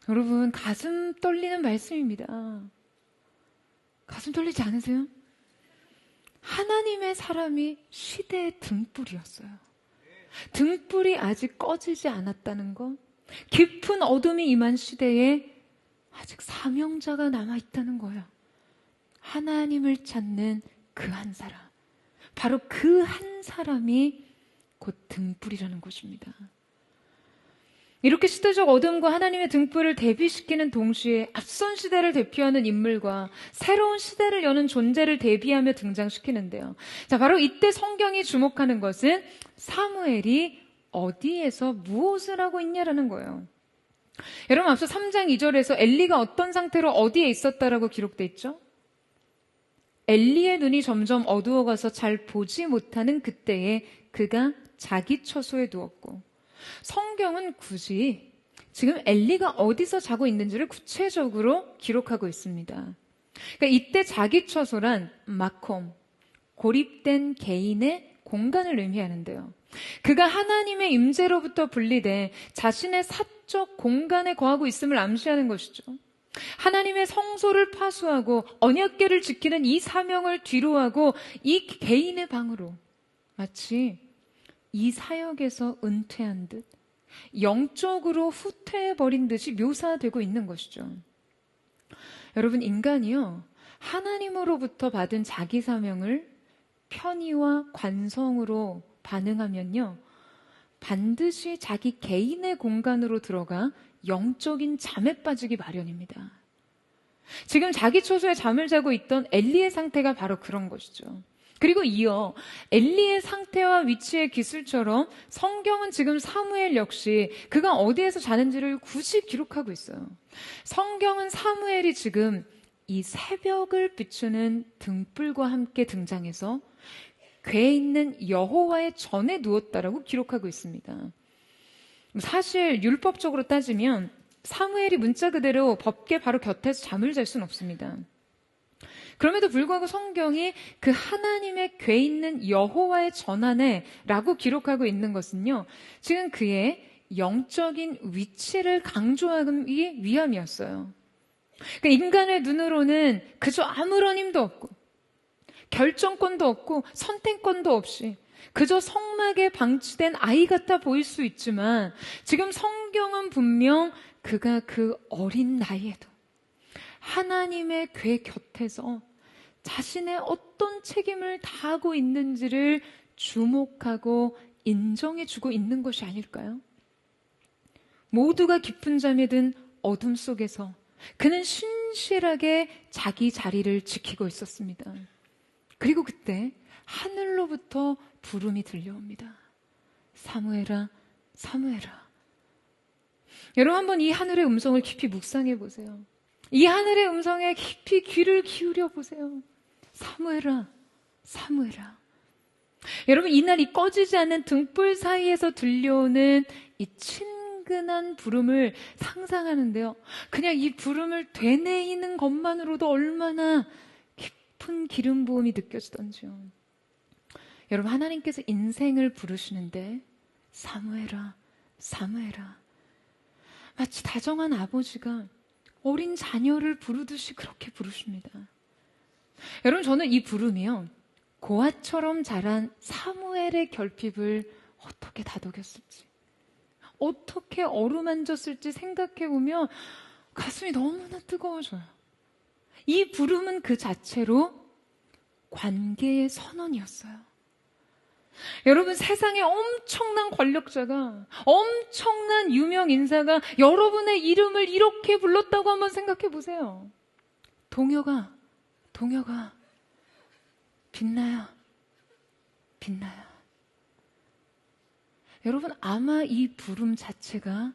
여러분 가슴 떨리는 말씀입니다. 가슴 떨리지 않으세요? 하나님의 사람이 시대의 등불이었어요. 등불이 아직 꺼지지 않았다는 것, 깊은 어둠이 임한 시대에 아직 사명자가 남아있다는 거예요. 하나님을 찾는 그 한 사람, 바로 그 한 사람이 곧 등불이라는 것입니다. 이렇게 시대적 어둠과 하나님의 등불을 대비시키는 동시에 앞선 시대를 대표하는 인물과 새로운 시대를 여는 존재를 대비하며 등장시키는데요. 자, 바로 이때 성경이 주목하는 것은 사무엘이 어디에서 무엇을 하고 있냐라는 거예요. 여러분 앞서 3장 2절에서 엘리가 어떤 상태로 어디에 있었다라고 기록돼 있죠? 엘리의 눈이 점점 어두워가서 잘 보지 못하는 그때에 그가 자기 처소에 누웠고, 성경은 굳이 지금 엘리가 어디서 자고 있는지를 구체적으로 기록하고 있습니다. 그러니까 이때 자기 처소란 마콤, 고립된 개인의 공간을 의미하는데요. 그가 하나님의 임재로부터 분리돼 자신의 사적 공간에 거하고 있음을 암시하는 것이죠. 하나님의 성소를 파수하고 언약궤를 지키는 이 사명을 뒤로하고 이 개인의 방으로 마치 이 사역에서 은퇴한 듯 영적으로 후퇴해버린 듯이 묘사되고 있는 것이죠. 여러분 인간이요, 하나님으로부터 받은 자기 사명을 편의와 관성으로 반응하면요, 반드시 자기 개인의 공간으로 들어가 영적인 잠에 빠지기 마련입니다. 지금 자기 처소에 잠을 자고 있던 엘리의 상태가 바로 그런 것이죠. 그리고 이어 엘리의 상태와 위치의 기술처럼 성경은 지금 사무엘 역시 그가 어디에서 자는지를 굳이 기록하고 있어요. 성경은 사무엘이 지금 이 새벽을 비추는 등불과 함께 등장해서 궤에 있는 여호와의 전에 누웠다라고 기록하고 있습니다. 사실 율법적으로 따지면 사무엘이 문자 그대로 법궤 바로 곁에서 잠을 잘 수는 없습니다. 그럼에도 불구하고 성경이 그 하나님의 궤 있는 여호와의 전하네라고 기록하고 있는 것은요, 지금 그의 영적인 위치를 강조하기 위함이었어요. 그러니까 인간의 눈으로는 그저 아무런 힘도 없고 결정권도 없고 선택권도 없이 그저 성막에 방치된 아이 같아 보일 수 있지만, 지금 성경은 분명 그가 그 어린 나이에도 하나님의 궤 곁에서 자신의 어떤 책임을 다하고 있는지를 주목하고 인정해주고 있는 것이 아닐까요? 모두가 깊은 잠에 든 어둠 속에서 그는 신실하게 자기 자리를 지키고 있었습니다. 그리고 그때 하늘로부터 부름이 들려옵니다. 사무엘아, 사무엘아. 여러분, 한번 이 하늘의 음성을 깊이 묵상해 보세요. 이 하늘의 음성에 깊이 귀를 기울여 보세요. 사무엘아, 사무엘아. 여러분, 이날 이 꺼지지 않는 등불 사이에서 들려오는 이 친근한 부름을 상상하는데요. 그냥 이 부름을 되뇌이는 것만으로도 얼마나 깊은 기름 부음이 느껴지던지요. 여러분, 하나님께서 인생을 부르시는데 사무엘아, 사무엘아. 마치 다정한 아버지가 어린 자녀를 부르듯이 그렇게 부르십니다. 여러분, 저는 이 부름이요, 고아처럼 자란 사무엘의 결핍을 어떻게 다독였을지, 어떻게 어루만졌을지 생각해보면 가슴이 너무나 뜨거워져요. 이 부름은 그 자체로 관계의 선언이었어요. 여러분, 세상에 엄청난 권력자가, 엄청난 유명 인사가 여러분의 이름을 이렇게 불렀다고 한번 생각해 보세요. 동혁아, 동혁아, 빛나야, 빛나야. 여러분, 아마 이 부름 자체가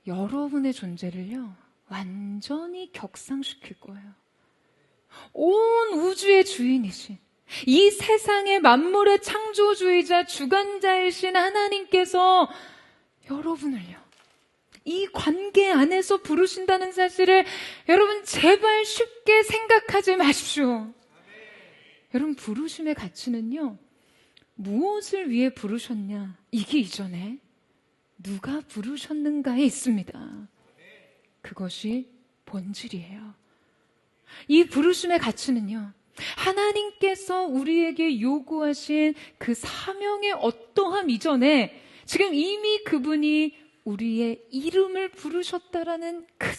여러분의 존재를요, 완전히 격상시킬 거예요. 온 우주의 주인이신, 이 세상의 만물의 창조주의자 주관자이신 하나님께서 여러분을요, 이 관계 안에서 부르신다는 사실을 여러분 제발 쉽게 생각하지 마십시오. 여러분, 부르심의 가치는요, 무엇을 위해 부르셨냐, 이게 이전에 누가 부르셨는가에 있습니다. 그것이 본질이에요. 이 부르심의 가치는요, 하나님께서 우리에게 요구하신 그 사명의 어떠함 이전에 지금 이미 그분이 우리의 이름을 부르셨다라는 그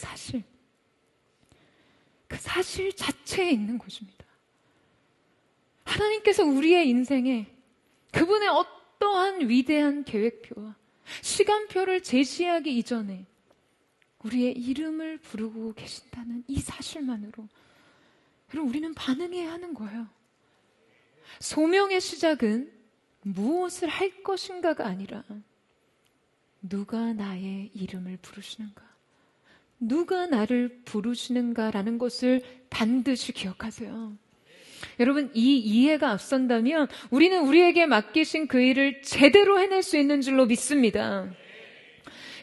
사실 자체에 있는 것입니다. 하나님께서 우리의 인생에 그분의 어떠한 위대한 계획표와 시간표를 제시하기 이전에 우리의 이름을 부르고 계신다는 이 사실만으로 여러분, 우리는 반응해야 하는 거예요. 소명의 시작은 무엇을 할 것인가가 아니라 누가 나의 이름을 부르시는가, 누가 나를 부르시는가라는 것을 반드시 기억하세요. 여러분, 이 이해가 앞선다면 우리는 우리에게 맡기신 그 일을 제대로 해낼 수 있는 줄로 믿습니다.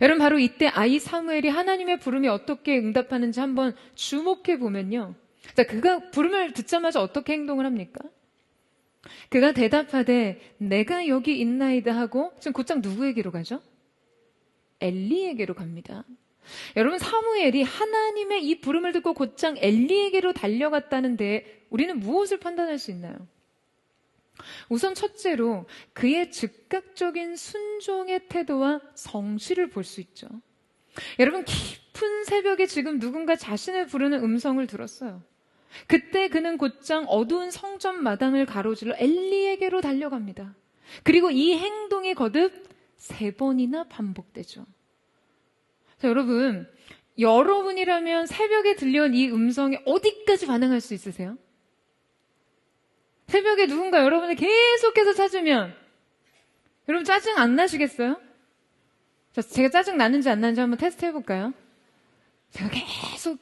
여러분, 바로 이때 아이 사무엘이 하나님의 부름에 어떻게 응답하는지 한번 주목해 보면요, 자, 그가 부름을 듣자마자 어떻게 행동을 합니까? 그가 대답하되 내가 여기 있나이다 하고 지금 곧장 누구에게로 가죠? 엘리에게로 갑니다. 여러분, 사무엘이 하나님의 이 부름을 듣고 곧장 엘리에게로 달려갔다는데 우리는 무엇을 판단할 수 있나요? 우선 첫째로 그의 즉각적인 순종의 태도와 성실을 볼 수 있죠. 여러분, 깊은 새벽에 지금 누군가 자신을 부르는 음성을 들었어요. 그때 그는 곧장 어두운 성전 마당을 가로질러 엘리에게로 달려갑니다. 그리고 이 행동이 거듭 3번이나 반복되죠. 자, 여러분이라면 새벽에 들려온 이 음성에 어디까지 반응할 수 있으세요? 새벽에 누군가 여러분을 계속해서 찾으면 여러분 짜증 안 나시겠어요? 자, 제가 짜증 나는지 안 나는지 한번 테스트 해볼까요? 제가 계속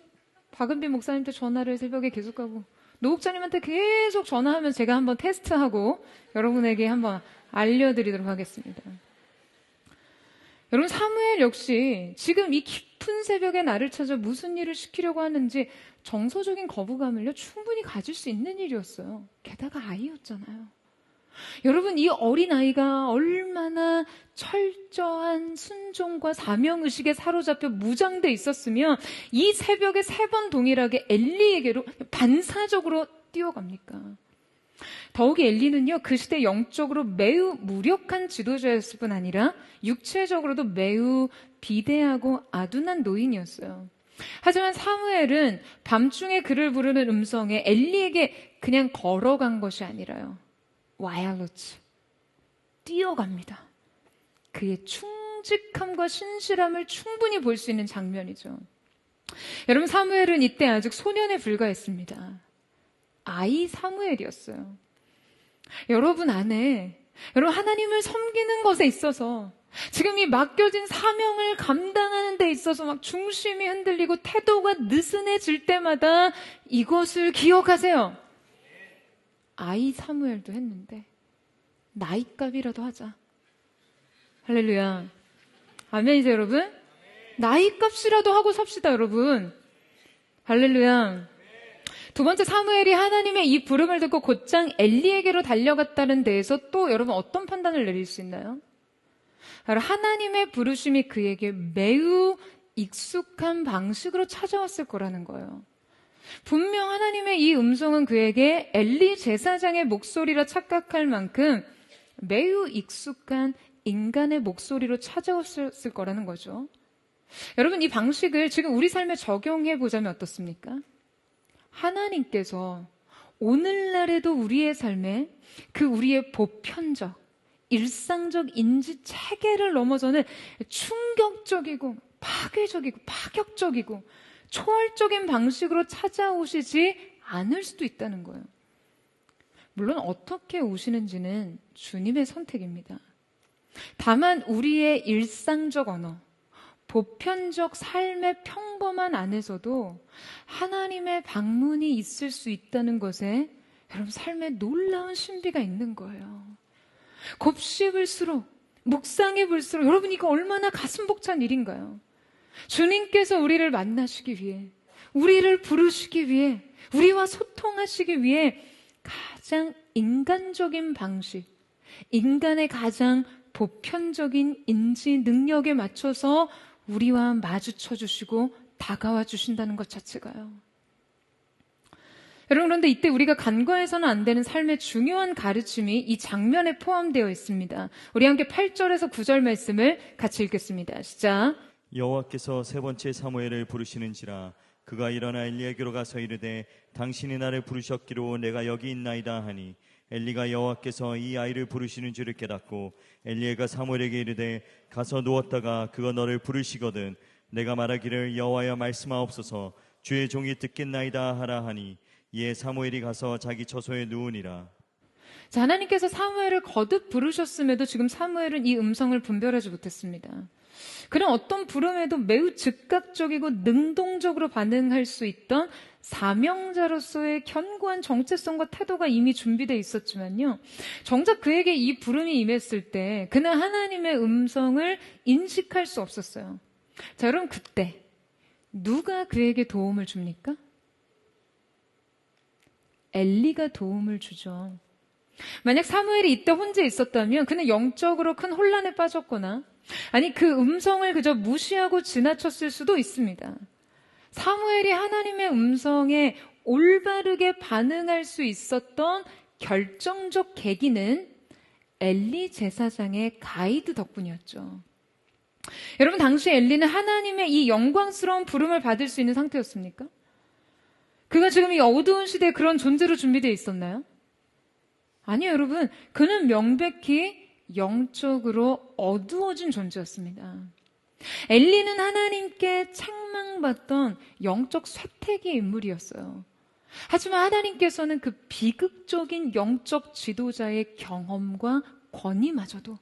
박은빈 목사님한테 전화를 새벽에 계속하고 노국자님한테 계속 전화하면 제가 한번 테스트하고 여러분에게 한번 알려드리도록 하겠습니다. 여러분, 사무엘 역시 지금 이 깊은 새벽에 나를 찾아 무슨 일을 시키려고 하는지 정서적인 거부감을요, 충분히 가질 수 있는 일이었어요. 게다가 아이였잖아요. 여러분, 이 어린아이가 얼마나 철저한 순종과 사명의식에 사로잡혀 무장돼 있었으면 이 새벽에 3번 동일하게 엘리에게로 반사적으로 뛰어갑니까? 더욱이 엘리는요, 그 시대 영적으로 매우 무력한 지도자였을 뿐 아니라 육체적으로도 매우 비대하고 아둔한 노인이었어요. 하지만 사무엘은 밤중에 그를 부르는 음성에 엘리에게 그냥 걸어간 것이 아니라요, 와이어로츠, 뛰어갑니다. 그의 충직함과 신실함을 충분히 볼 수 있는 장면이죠. 여러분, 사무엘은 이때 아직 소년에 불과했습니다. 아이 사무엘이었어요. 여러분 안에, 여러분 하나님을 섬기는 것에 있어서 지금 이 맡겨진 사명을 감당하는 데 있어서 막 중심이 흔들리고 태도가 느슨해질 때마다 이것을 기억하세요. 아이 사무엘도 했는데 나이값이라도 하자. 할렐루야. 아멘이죠, 여러분? 나이값이라도 하고 삽시다, 여러분. 할렐루야. 두 번째, 사무엘이 하나님의 이 부름을 듣고 곧장 엘리에게로 달려갔다는 데에서 또 여러분 어떤 판단을 내릴 수 있나요? 바로 하나님의 부르심이 그에게 매우 익숙한 방식으로 찾아왔을 거라는 거예요. 분명 하나님의 이 음성은 그에게 엘리 제사장의 목소리라 착각할 만큼 매우 익숙한 인간의 목소리로 찾아왔을 거라는 거죠. 여러분, 이 방식을 지금 우리 삶에 적용해 보자면 어떻습니까? 하나님께서 오늘날에도 우리의 삶에 그 우리의 보편적, 일상적 인지 체계를 넘어서는 충격적이고 파괴적이고 파격적이고 초월적인 방식으로 찾아오시지 않을 수도 있다는 거예요. 물론 어떻게 오시는지는 주님의 선택입니다. 다만 우리의 일상적 언어, 보편적 삶의 평범한 안에서도 하나님의 방문이 있을 수 있다는 것에 여러분 삶에 놀라운 신비가 있는 거예요. 곱씹을수록, 묵상해 볼수록 여러분 이거 얼마나 가슴 벅찬 일인가요? 주님께서 우리를 만나시기 위해, 우리를 부르시기 위해, 우리와 소통하시기 위해 가장 인간적인 방식, 인간의 가장 보편적인 인지 능력에 맞춰서 우리와 마주쳐 주시고 다가와 주신다는 것 자체가요. 여러분, 그런데 이때 우리가 간과해서는 안 되는 삶의 중요한 가르침이 이 장면에 포함되어 있습니다. 우리 함께 8절에서 9절 말씀을 같이 읽겠습니다. 시작. 여호와께서 3번째 사무엘을 부르시는지라 그가 일어나 엘리에게로 가서 이르되 당신이 나를 부르셨기로 내가 여기 있나이다 하니 엘리가 여호와께서 이 아이를 부르시는 줄을 깨닫고 엘리야가 사무엘에게 이르되 가서 누웠다가 그가 너를 부르시거든 내가 말하기를 여호와여 말씀하옵소서 주의 종이 듣겠나이다 하라 하니 이에 사무엘이 가서 자기 처소에 누우니라. 자, 하나님께서 사무엘을 거듭 부르셨음에도 지금 사무엘은 이 음성을 분별하지 못했습니다. 그는 어떤 부름에도 매우 즉각적이고 능동적으로 반응할 수 있던 사명자로서의 견고한 정체성과 태도가 이미 준비되어 있었지만요, 정작 그에게 이 부름이 임했을 때 그는 하나님의 음성을 인식할 수 없었어요. 자, 여러분, 그때 누가 그에게 도움을 줍니까? 엘리가 도움을 주죠. 만약 사무엘이 이때 혼자 있었다면 그는 영적으로 큰 혼란에 빠졌거나 아니 그 음성을 그저 무시하고 지나쳤을 수도 있습니다. 사무엘이 하나님의 음성에 올바르게 반응할 수 있었던 결정적 계기는 엘리 제사장의 가이드 덕분이었죠. 여러분, 당시 엘리는 하나님의 이 영광스러운 부름을 받을 수 있는 상태였습니까? 그가 지금 이 어두운 시대에 그런 존재로 준비되어 있었나요? 아니요, 여러분. 그는 명백히 영적으로 어두워진 존재였습니다. 엘리는 하나님께 책망받던 영적 쇠퇴기의 인물이었어요. 하지만 하나님께서는 그 비극적인 영적 지도자의 경험과 권위마저도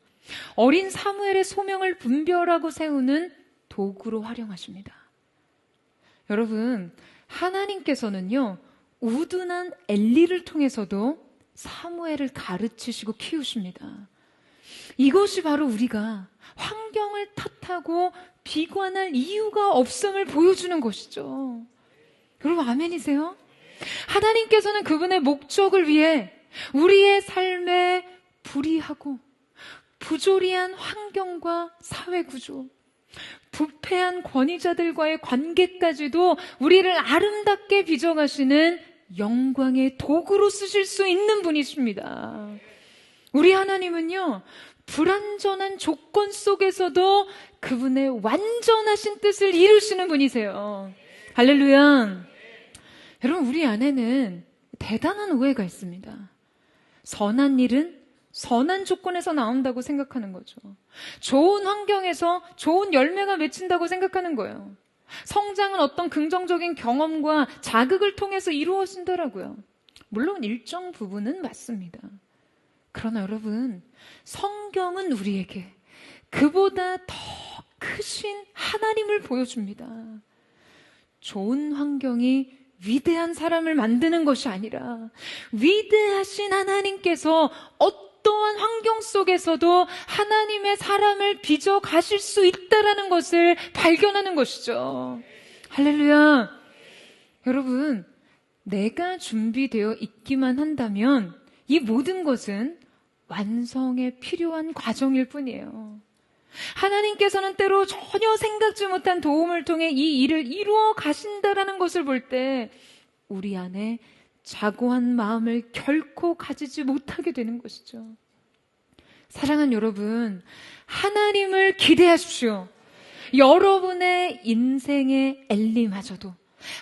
어린 사무엘의 소명을 분별하고 세우는 도구로 활용하십니다. 여러분, 하나님께서는요, 우둔한 엘리를 통해서도 사무엘을 가르치시고 키우십니다. 이것이 바로 우리가 환경을 탓하고 비관할 이유가 없음을 보여주는 것이죠. 여러분 아멘이세요? 하나님께서는 그분의 목적을 위해 우리의 삶에 불이하고 부조리한 환경과 사회구조, 부패한 권위자들과의 관계까지도 우리를 아름답게 빚어가시는 영광의 도구로 쓰실 수 있는 분이십니다. 우리 하나님은요, 불완전한 조건 속에서도 그분의 완전하신 뜻을 이루시는 분이세요. 할렐루야. 여러분, 우리 안에는 대단한 오해가 있습니다. 선한 일은 선한 조건에서 나온다고 생각하는 거죠. 좋은 환경에서 좋은 열매가 맺힌다고 생각하는 거예요. 성장은 어떤 긍정적인 경험과 자극을 통해서 이루어진다라고요. 물론 일정 부분은 맞습니다. 그러나 여러분, 성경은 우리에게 그보다 더 크신 하나님을 보여줍니다. 좋은 환경이 위대한 사람을 만드는 것이 아니라 위대하신 하나님께서 어떠한 환경 속에서도 하나님의 사람을 빚어 가실 수 있다라는 것을 발견하는 것이죠. 할렐루야. 여러분, 내가 준비되어 있기만 한다면 이 모든 것은 완성에 필요한 과정일 뿐이에요. 하나님께서는 때로 전혀 생각지 못한 도움을 통해 이 일을 이루어 가신다라는 것을 볼 때 우리 안에 자고한 마음을 결코 가지지 못하게 되는 것이죠. 사랑하는 여러분, 하나님을 기대하십시오. 여러분의 인생의 엘리마저도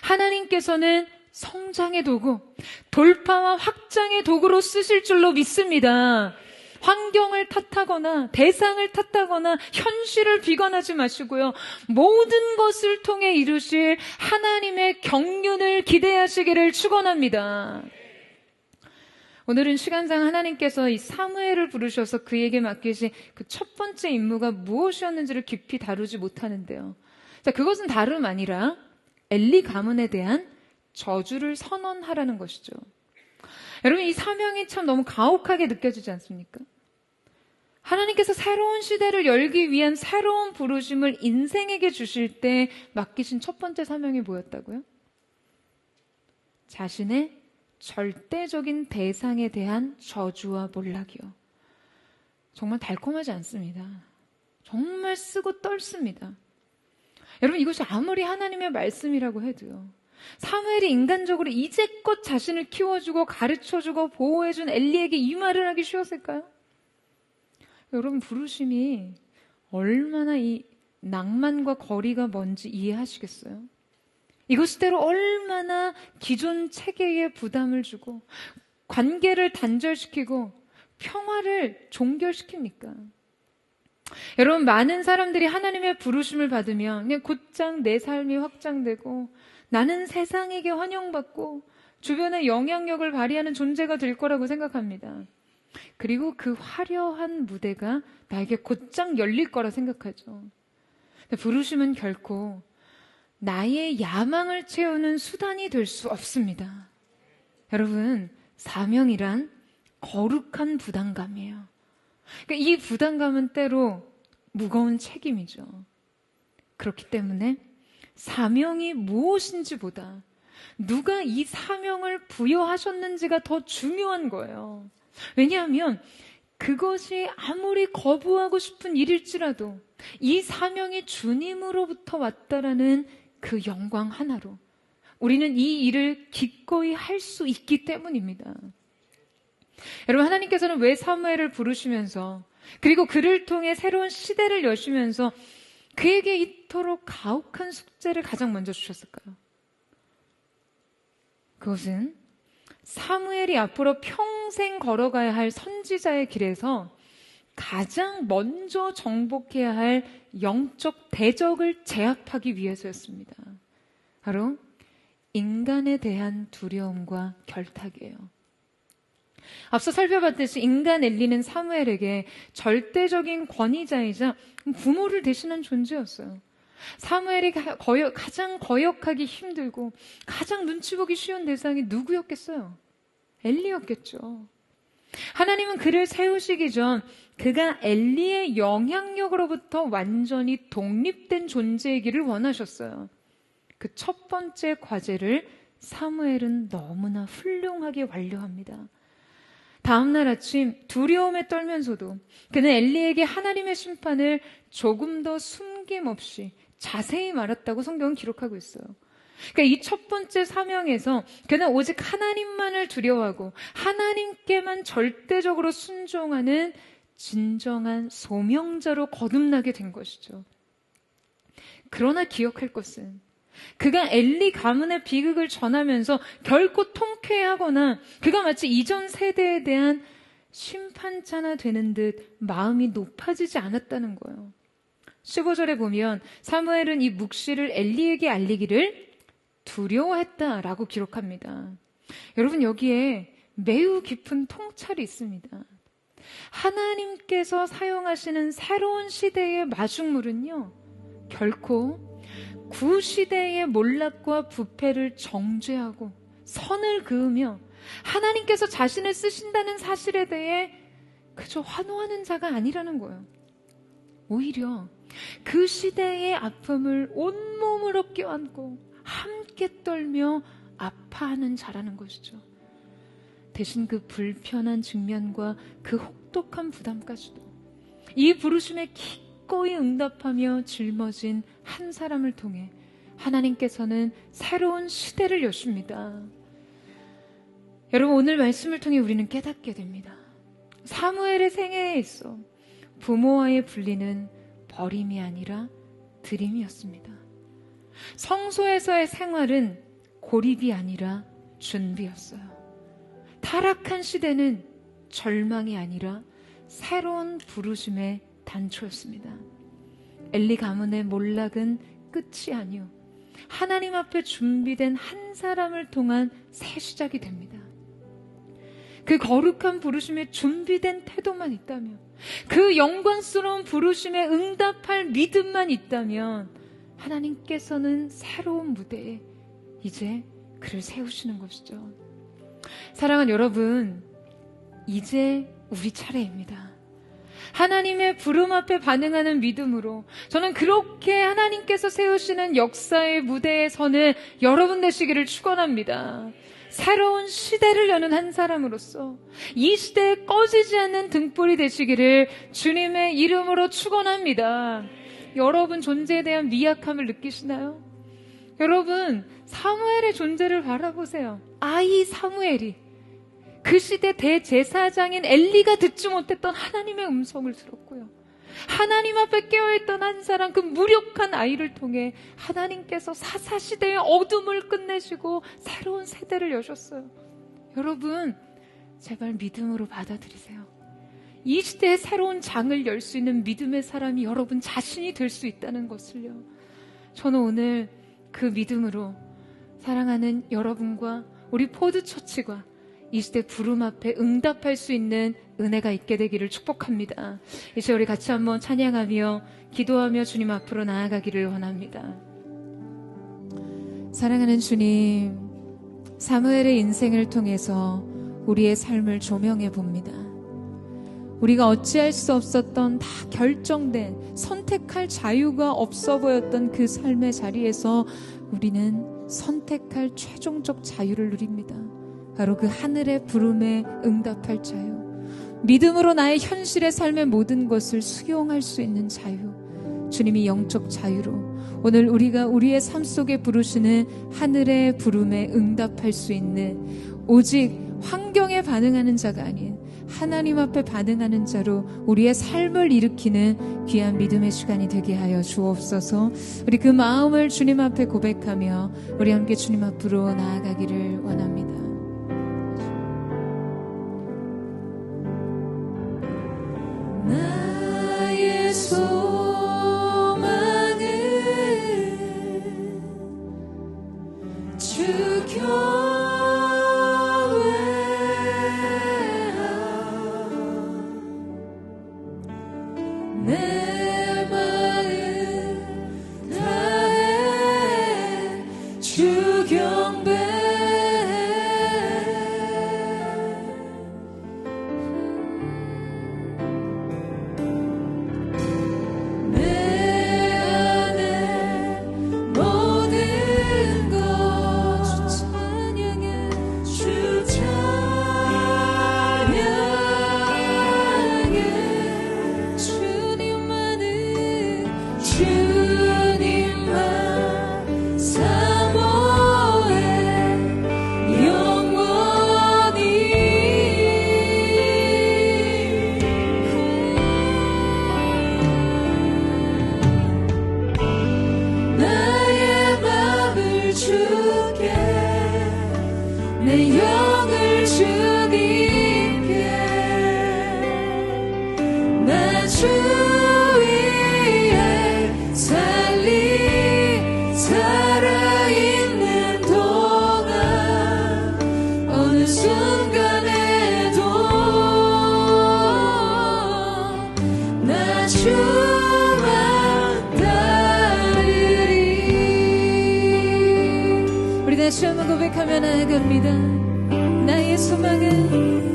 하나님께서는 성장의 도구, 돌파와 확장의 도구로 쓰실 줄로 믿습니다. 환경을 탓하거나 대상을 탓하거나 현실을 비관하지 마시고요. 모든 것을 통해 이루실 하나님의 경륜을 기대하시기를 축원합니다. 오늘은 시간상 하나님께서 이 사무엘을 부르셔서 그에게 맡기신 그 첫 번째 임무가 무엇이었는지를 깊이 다루지 못하는데요. 자, 그것은 다름 아니라 엘리 가문에 대한 저주를 선언하라는 것이죠. 여러분, 이 사명이 참 너무 가혹하게 느껴지지 않습니까? 하나님께서 새로운 시대를 열기 위한 새로운 부르심을 인생에게 주실 때 맡기신 첫 번째 사명이 뭐였다고요? 자신의 절대적인 대상에 대한 저주와 몰락이요. 정말 달콤하지 않습니다. 정말 쓰고 떨습니다. 여러분, 이것이 아무리 하나님의 말씀이라고 해도요. 사무엘이 인간적으로 이제껏 자신을 키워주고 가르쳐주고 보호해준 엘리에게 이 말을 하기 쉬웠을까요? 여러분, 부르심이 얼마나 이 낭만과 거리가 뭔지 이해하시겠어요? 이것이 때로 얼마나 기존 체계에 부담을 주고 관계를 단절시키고 평화를 종결시킵니까? 여러분, 많은 사람들이 하나님의 부르심을 받으면 그냥 곧장 내 삶이 확장되고 나는 세상에게 환영받고 주변에 영향력을 발휘하는 존재가 될 거라고 생각합니다. 그리고 그 화려한 무대가 나에게 곧장 열릴 거라 생각하죠. 근데 부르심은 결코 나의 야망을 채우는 수단이 될 수 없습니다. 여러분, 사명이란 거룩한 부담감이에요. 그러니까 이 부담감은 때로 무거운 책임이죠. 그렇기 때문에 사명이 무엇인지보다 누가 이 사명을 부여하셨는지가 더 중요한 거예요. 왜냐하면 그것이 아무리 거부하고 싶은 일일지라도 이 사명이 주님으로부터 왔다라는 그 영광 하나로 우리는 이 일을 기꺼이 할 수 있기 때문입니다. 여러분, 하나님께서는 왜 사무엘을 부르시면서 그리고 그를 통해 새로운 시대를 여시면서 그에게 이토록 가혹한 숙제를 가장 먼저 주셨을까요? 그것은 사무엘이 앞으로 평생 걸어가야 할 선지자의 길에서 가장 먼저 정복해야 할 영적 대적을 제압하기 위해서였습니다. 바로 인간에 대한 두려움과 결탁이에요. 앞서 살펴봤듯이 인간 엘리는 사무엘에게 절대적인 권위자이자 부모를 대신한 존재였어요. 사무엘이 가장 거역하기 힘들고 가장 눈치 보기 쉬운 대상이 누구였겠어요? 엘리였겠죠. 하나님은 그를 세우시기 전 그가 엘리의 영향력으로부터 완전히 독립된 존재이기를 원하셨어요. 그 첫 번째 과제를 사무엘은 너무나 훌륭하게 완료합니다. 다음날 아침 두려움에 떨면서도 그는 엘리에게 하나님의 심판을 조금 더 숨김없이 자세히 말했다고 성경은 기록하고 있어요. 그러니까 이 첫 번째 사명에서 그는 오직 하나님만을 두려워하고 하나님께만 절대적으로 순종하는 진정한 소명자로 거듭나게 된 것이죠. 그러나 기억할 것은 그가 엘리 가문의 비극을 전하면서 결코 통쾌하거나 그가 마치 이전 세대에 대한 심판자나 되는 듯 마음이 높아지지 않았다는 거예요. 15절에 보면 사무엘은 이 묵시를 엘리에게 알리기를 두려워했다라고 기록합니다. 여러분, 여기에 매우 깊은 통찰이 있습니다. 하나님께서 사용하시는 새로운 시대의 마중물은요, 결코 구시대의 몰락과 부패를 정죄하고 선을 그으며 하나님께서 자신을 쓰신다는 사실에 대해 그저 환호하는 자가 아니라는 거예요. 오히려 그 시대의 아픔을 온몸으로 껴안고 함께 떨며 아파하는 자라는 것이죠. 대신 그 불편한 측면과 그 혹독한 부담까지도 이 부르심에 기꺼이 응답하며 짊어진 한 사람을 통해 하나님께서는 새로운 시대를 여십니다. 여러분, 오늘 말씀을 통해 우리는 깨닫게 됩니다. 사무엘의 생애에 있어 부모와의 분리는 버림이 아니라 드림이었습니다. 성소에서의 생활은 고립이 아니라 준비였어요. 타락한 시대는 절망이 아니라 새로운 부르심의 단초였습니다. 엘리 가문의 몰락은 끝이 아니요, 하나님 앞에 준비된 한 사람을 통한 새 시작이 됩니다. 그 거룩한 부르심에 준비된 태도만 있다면, 그 영광스러운 부르심에 응답할 믿음만 있다면 하나님께서는 새로운 무대에 이제 그를 세우시는 것이죠. 사랑하는 여러분, 이제 우리 차례입니다. 하나님의 부름 앞에 반응하는 믿음으로 저는 그렇게 하나님께서 세우시는 역사의 무대에 서는 여러분 되시기를 축원합니다. 새로운 시대를 여는 한 사람으로서 이 시대에 꺼지지 않는 등불이 되시기를 주님의 이름으로 축원합니다. 여러분 존재에 대한 미약함을 느끼시나요? 여러분, 사무엘의 존재를 바라보세요. 아이 사무엘이 그 시대 대제사장인 엘리가 듣지 못했던 하나님의 음성을 들었고요, 하나님 앞에 깨어있던 한 사람, 그 무력한 아이를 통해 하나님께서 사사시대의 어둠을 끝내시고 새로운 세대를 여셨어요. 여러분, 제발 믿음으로 받아들이세요. 이 시대의 새로운 장을 열 수 있는 믿음의 사람이 여러분 자신이 될 수 있다는 것을요, 저는 오늘 그 믿음으로 사랑하는 여러분과 우리 포드처치가 이 시대 부름 앞에 응답할 수 있는 은혜가 있게 되기를 축복합니다. 이제 우리 같이 한번 찬양하며 기도하며 주님 앞으로 나아가기를 원합니다. 사랑하는 주님, 사무엘의 인생을 통해서 우리의 삶을 조명해 봅니다. 우리가 어찌할 수 없었던, 다 결정된, 선택할 자유가 없어 보였던 그 삶의 자리에서 우리는 선택할 최종적 자유를 누립니다. 바로 그 하늘의 부름에 응답할 자유, 믿음으로 나의 현실의 삶의 모든 것을 수용할 수 있는 자유, 주님이 영적 자유로 오늘 우리가 우리의 삶 속에 부르시는 하늘의 부름에 응답할 수 있는, 오직 환경에 반응하는 자가 아닌 하나님 앞에 반응하는 자로 우리의 삶을 일으키는 귀한 믿음의 시간이 되게 하여 주옵소서. 우리 그 마음을 주님 앞에 고백하며 우리 함께 주님 앞으로 나아가기를 원합니다. 나의 소망은 주 교회하, 내 마음 다해 주 경배. 주께 내 영을 주님께 나 주 위에 살아있는 동안 어느 순간에도 나 주만 따르리. 우리 다시 한번 고백하며 나아갑니다. 나의 소망은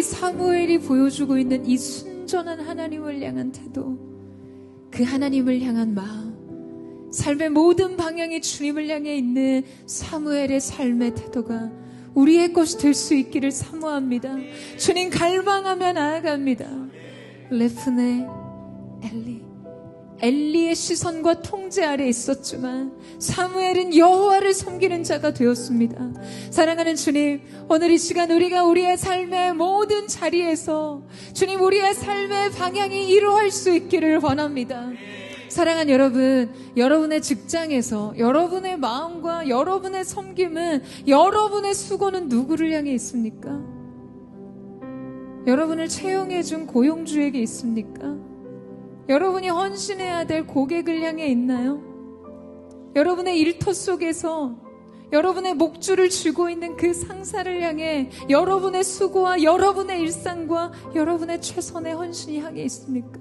사무엘이 보여주고 있는 이 순전한 하나님을 향한 태도, 그 하나님을 향한 마음, 삶의 모든 방향이 주님을 향해 있는 사무엘의 삶의 태도가 우리의 것이 될 수 있기를 사모합니다. 주님 갈망하며 나아갑니다. 레프네 엘리의 시선과 통제 아래 있었지만 사무엘은 여호와를 섬기는 자가 되었습니다. 사랑하는 주님, 오늘 이 시간 우리가 우리의 삶의 모든 자리에서 주님 우리의 삶의 방향이 이루어질 수 있기를 원합니다. 사랑하는 여러분, 여러분의 직장에서 여러분의 마음과 여러분의 섬김은, 여러분의 수고는 누구를 향해 있습니까? 여러분을 채용해준 고용주에게 있습니까? 여러분이 헌신해야 될 고객을 향해 있나요? 여러분의 일터 속에서 여러분의 목줄을 쥐고 있는 그 상사를 향해 여러분의 수고와 여러분의 일상과 여러분의 최선의 헌신이 향해 있습니까?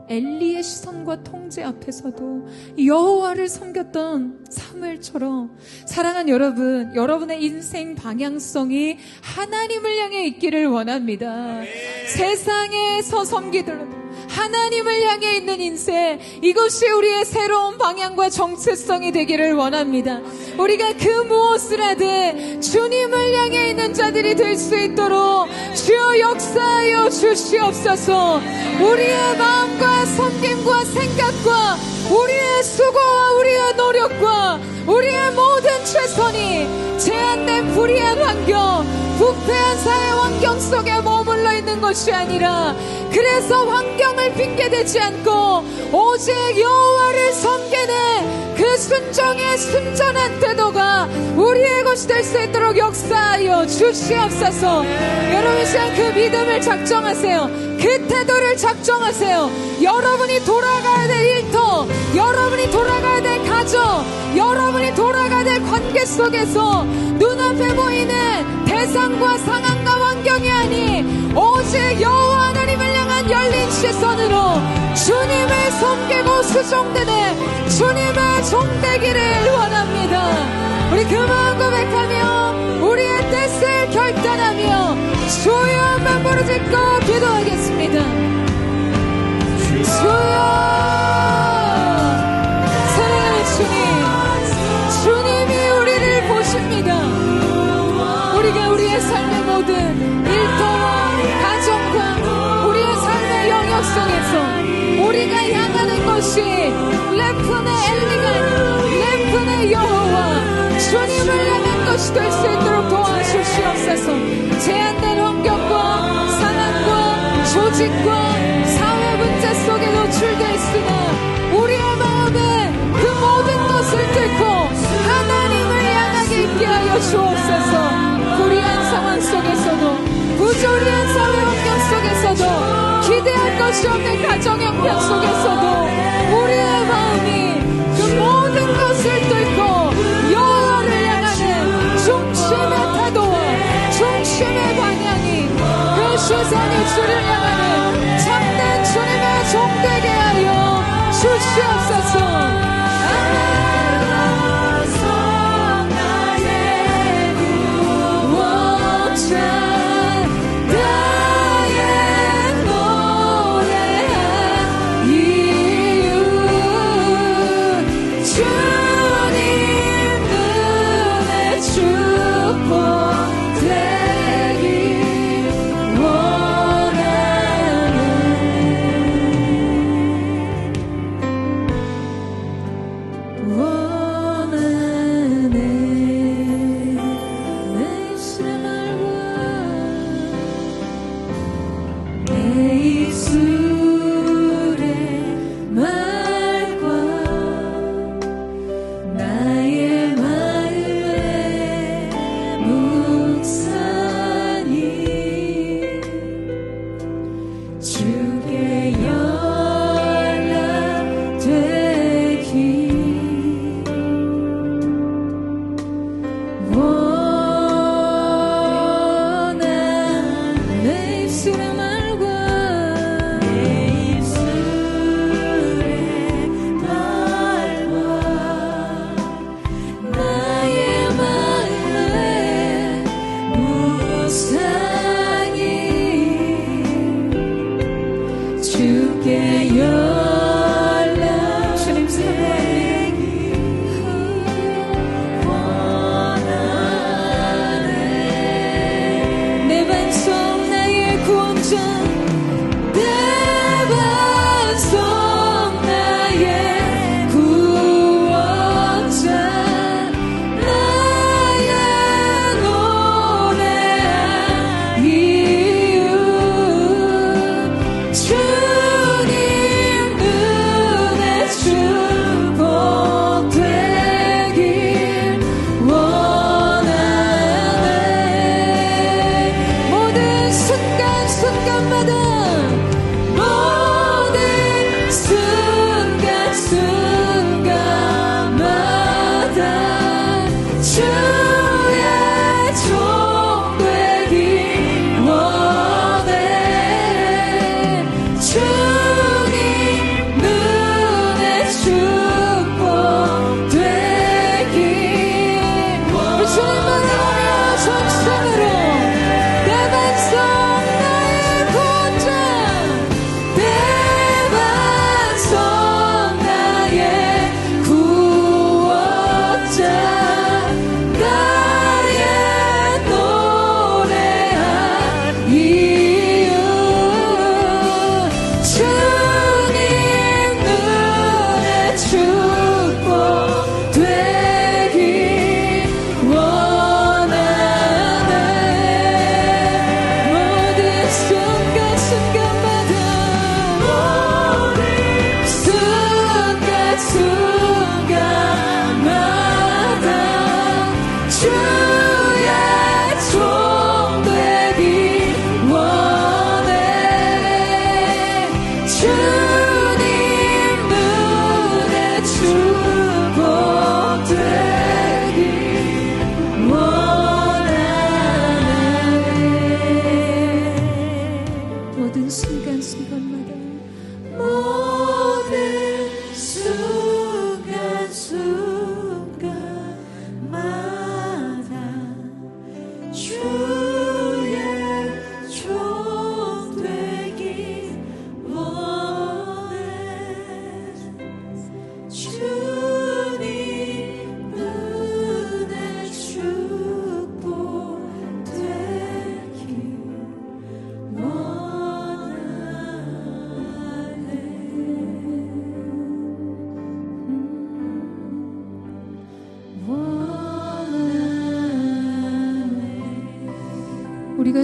엘리의 시선과 통제 앞에서도 여호와를 섬겼던 사무엘처럼 사랑하는 여러분, 여러분의 인생 방향성이 하나님을 향해 있기를 원합니다. 세상에서 섬기더라도 하나님을 향해 있는 인생, 이것이 우리의 새로운 방향과 정체성이 되기를 원합니다. 우리가 그 무엇을 하든 주님을 향해 있는 자들이 될 수 있도록 주여 역사하여 주시옵소서. 우리의 마음과 섬김과 생각과 우리의 수고와 우리의 노력과 우리의 모든 최선이 제한된 불의한 환경, 부패한 사회 환경 속에 머물러 있는 것이 아니라, 그래서 환경을 핑계대지 않고 오직 여호와를 섬기는 그 순종의 순전한 태도가 우리의 것이 될 수 있도록 역사하여 주시옵소서. 여러분 이 시간 그 믿음을 작정하세요. 그 태도를 작정하세요. 여러분이 돌아가야 될 일터, 여러분이 돌아가야 될 가정, 여러분이 돌아가야 될 관계 속에서 눈앞에 보이는 대상과 상황과 환경이 아닌 오직 여호와 하나님을 향한 열린 시선으로 주님을 섬기고 수종되는 주님의 종되기를 원합니다. 우리 그 마음 고백하며 우리의 뜻을 결단하며 주여 한번 부르짖고 기도하겠습니다. 주여, 사랑하는 주님, 주님이 우리를 보십니다. 우리가 우리의 삶의 모든 일터와 가정과 우리의 삶의 영역 속에서 우리가 향하는 것이 램프의 엘리가 아닌 램프의 여호와 주님을 향한 것이 될 수 있도록 도와주시옵소서. 제한된 환경과 상황과 조직과 사회 문제 속에 노출되어 있으나 우리의 마음에 그 모든 것을 뚫고 하나님을 향하게 있게 하여 주옵소서. 불의한 상황 속에서도, 부조리한 사회 환경 속에서도, 기대할 것이 없는 가정 형편 속에서도 우리의 마음이 그 모든 것을 뚫고 여호와를 향하는 중심의 태도와 중심의 방향이 그 세상의 주를 향하는 참된 주님의 종되게 하여 주시옵소서. 순간마다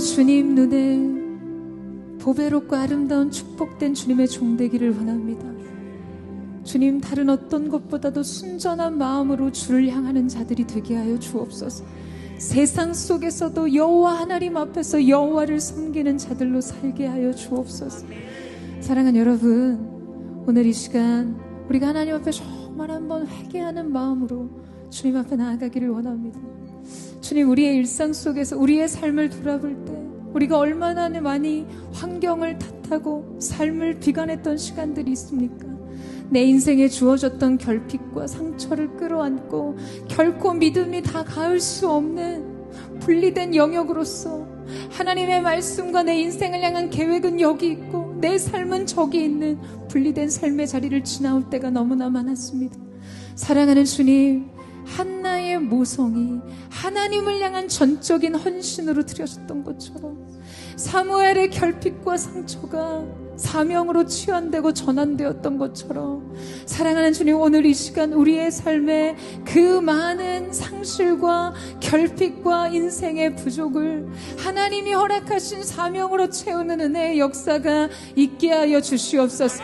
주님 눈에 보배롭고 아름다운 축복된 주님의 종되기를 원합니다. 주님, 다른 어떤 것보다도 순전한 마음으로 주를 향하는 자들이 되게 하여 주옵소서. 세상 속에서도 여호와 하나님 앞에서 여호와를 섬기는 자들로 살게 하여 주옵소서. 사랑하는 여러분, 오늘 이 시간 우리가 하나님 앞에 정말 한번 회개하는 마음으로 주님 앞에 나아가기를 원합니다. 주님, 우리의 일상 속에서 우리의 삶을 돌아볼 때 우리가 얼마나 많이 환경을 탓하고 삶을 비관했던 시간들이 있습니까? 내 인생에 주어졌던 결핍과 상처를 끌어안고 결코 믿음이 다 가을 수 없는 분리된 영역으로서 하나님의 말씀과 내 인생을 향한 계획은 여기 있고 내 삶은 저기 있는 분리된 삶의 자리를 지나올 때가 너무나 많았습니다. 사랑하는 주님, 한나의 모성이 하나님을 향한 전적인 헌신으로 드려졌던 것처럼 사무엘의 결핍과 상처가 사명으로 치환되고 전환되었던 것처럼 사랑하는 주님, 오늘 이 시간 우리의 삶에 그 많은 상실과 결핍과 인생의 부족을 하나님이 허락하신 사명으로 채우는 은혜의 역사가 있게 하여 주시옵소서.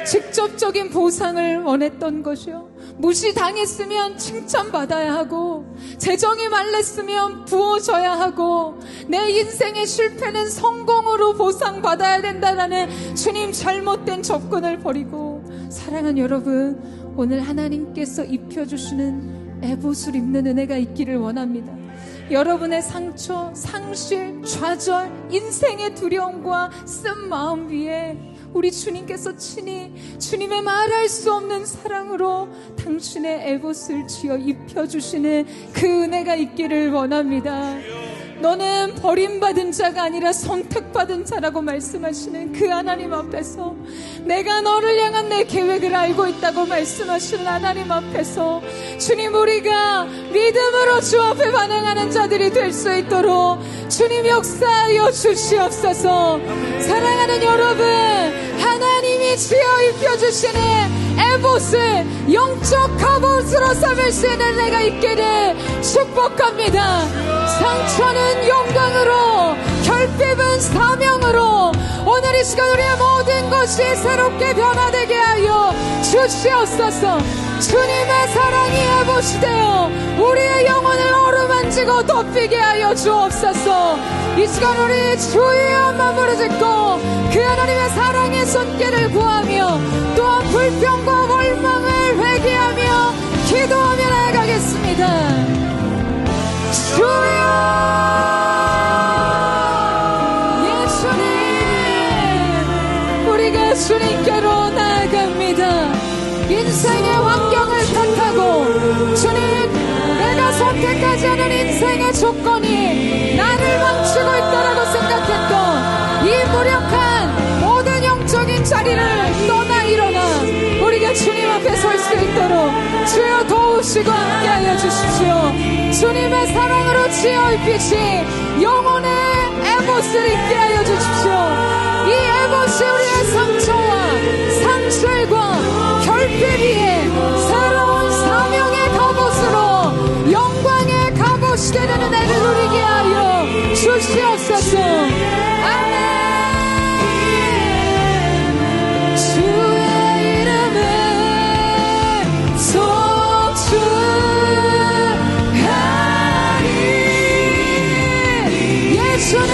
직접적인 보상을 원했던 것이요, 무시당했으면 칭찬받아야 하고 재정이 말랐으면 부어져야 하고 내 인생의 실패는 성공으로 보상받아야 된다라는 주님 잘못된 접근을 버리고, 사랑하는 여러분, 오늘 하나님께서 입혀주시는 에봇을 입는 은혜가 있기를 원합니다. 여러분의 상처, 상실, 좌절, 인생의 두려움과 쓴 마음 위에 우리 주님께서 친히 주님의 말할 수 없는 사랑으로 당신의 에봇을 지어 입혀주시는 그 은혜가 있기를 원합니다. 너는 버림받은 자가 아니라 선택받은 자라고 말씀하시는 그 하나님 앞에서, 내가 너를 향한 내 계획을 알고 있다고 말씀하시는 하나님 앞에서 주님, 우리가 믿음으로 주 앞에 반응하는 자들이 될 수 있도록 주님 역사하여 주시옵소서. 사랑하는 여러분, 하나님이 지어 입혀주시는 에봇을 영적 갑옷으로 삼을 수 있는 내가 있기를 축복합니다. 상처는 영광으로, 결핍은 사명으로, 오늘 이 시간 우리의 모든 것이 새롭게 변화되게 하여 주시옵소서. 주님의 사랑이 에봇이 되어 우리의 영혼을 어루만지고 덮이게 하여 주옵소서. 이 시간 우리 주의 한번 부르짖고 그 하나님의 사랑의 손길을 구하며 또한 불평과 원망을 회개하며 기도하며 나아가겠습니다. 주여, 예수님, 우리가 주님께로 나아갑니다. 인생의 환경을 탓하고 주님, 내가 선택하지 않은 인생의 조건이 나를 망치고 있다라고 생각했던 이 무력한 모든 영적인 자리를 떠나 일어나 우리가 주님 앞에 설 수 있도록 주여 도우시고 함께하여 주십시오. 주님의 사랑으로 지어 입히신 영혼의 에봇을 입게 하여 주십시오. 이 에봇이 우리의 상처와 상실과 결핍 위에 새로운 사명의 갑옷으로 영광의 갑옷이 되는 은혜를 누리게 하여 주시옵소서. 아멘. 주의 이름을 송축하리. 예수는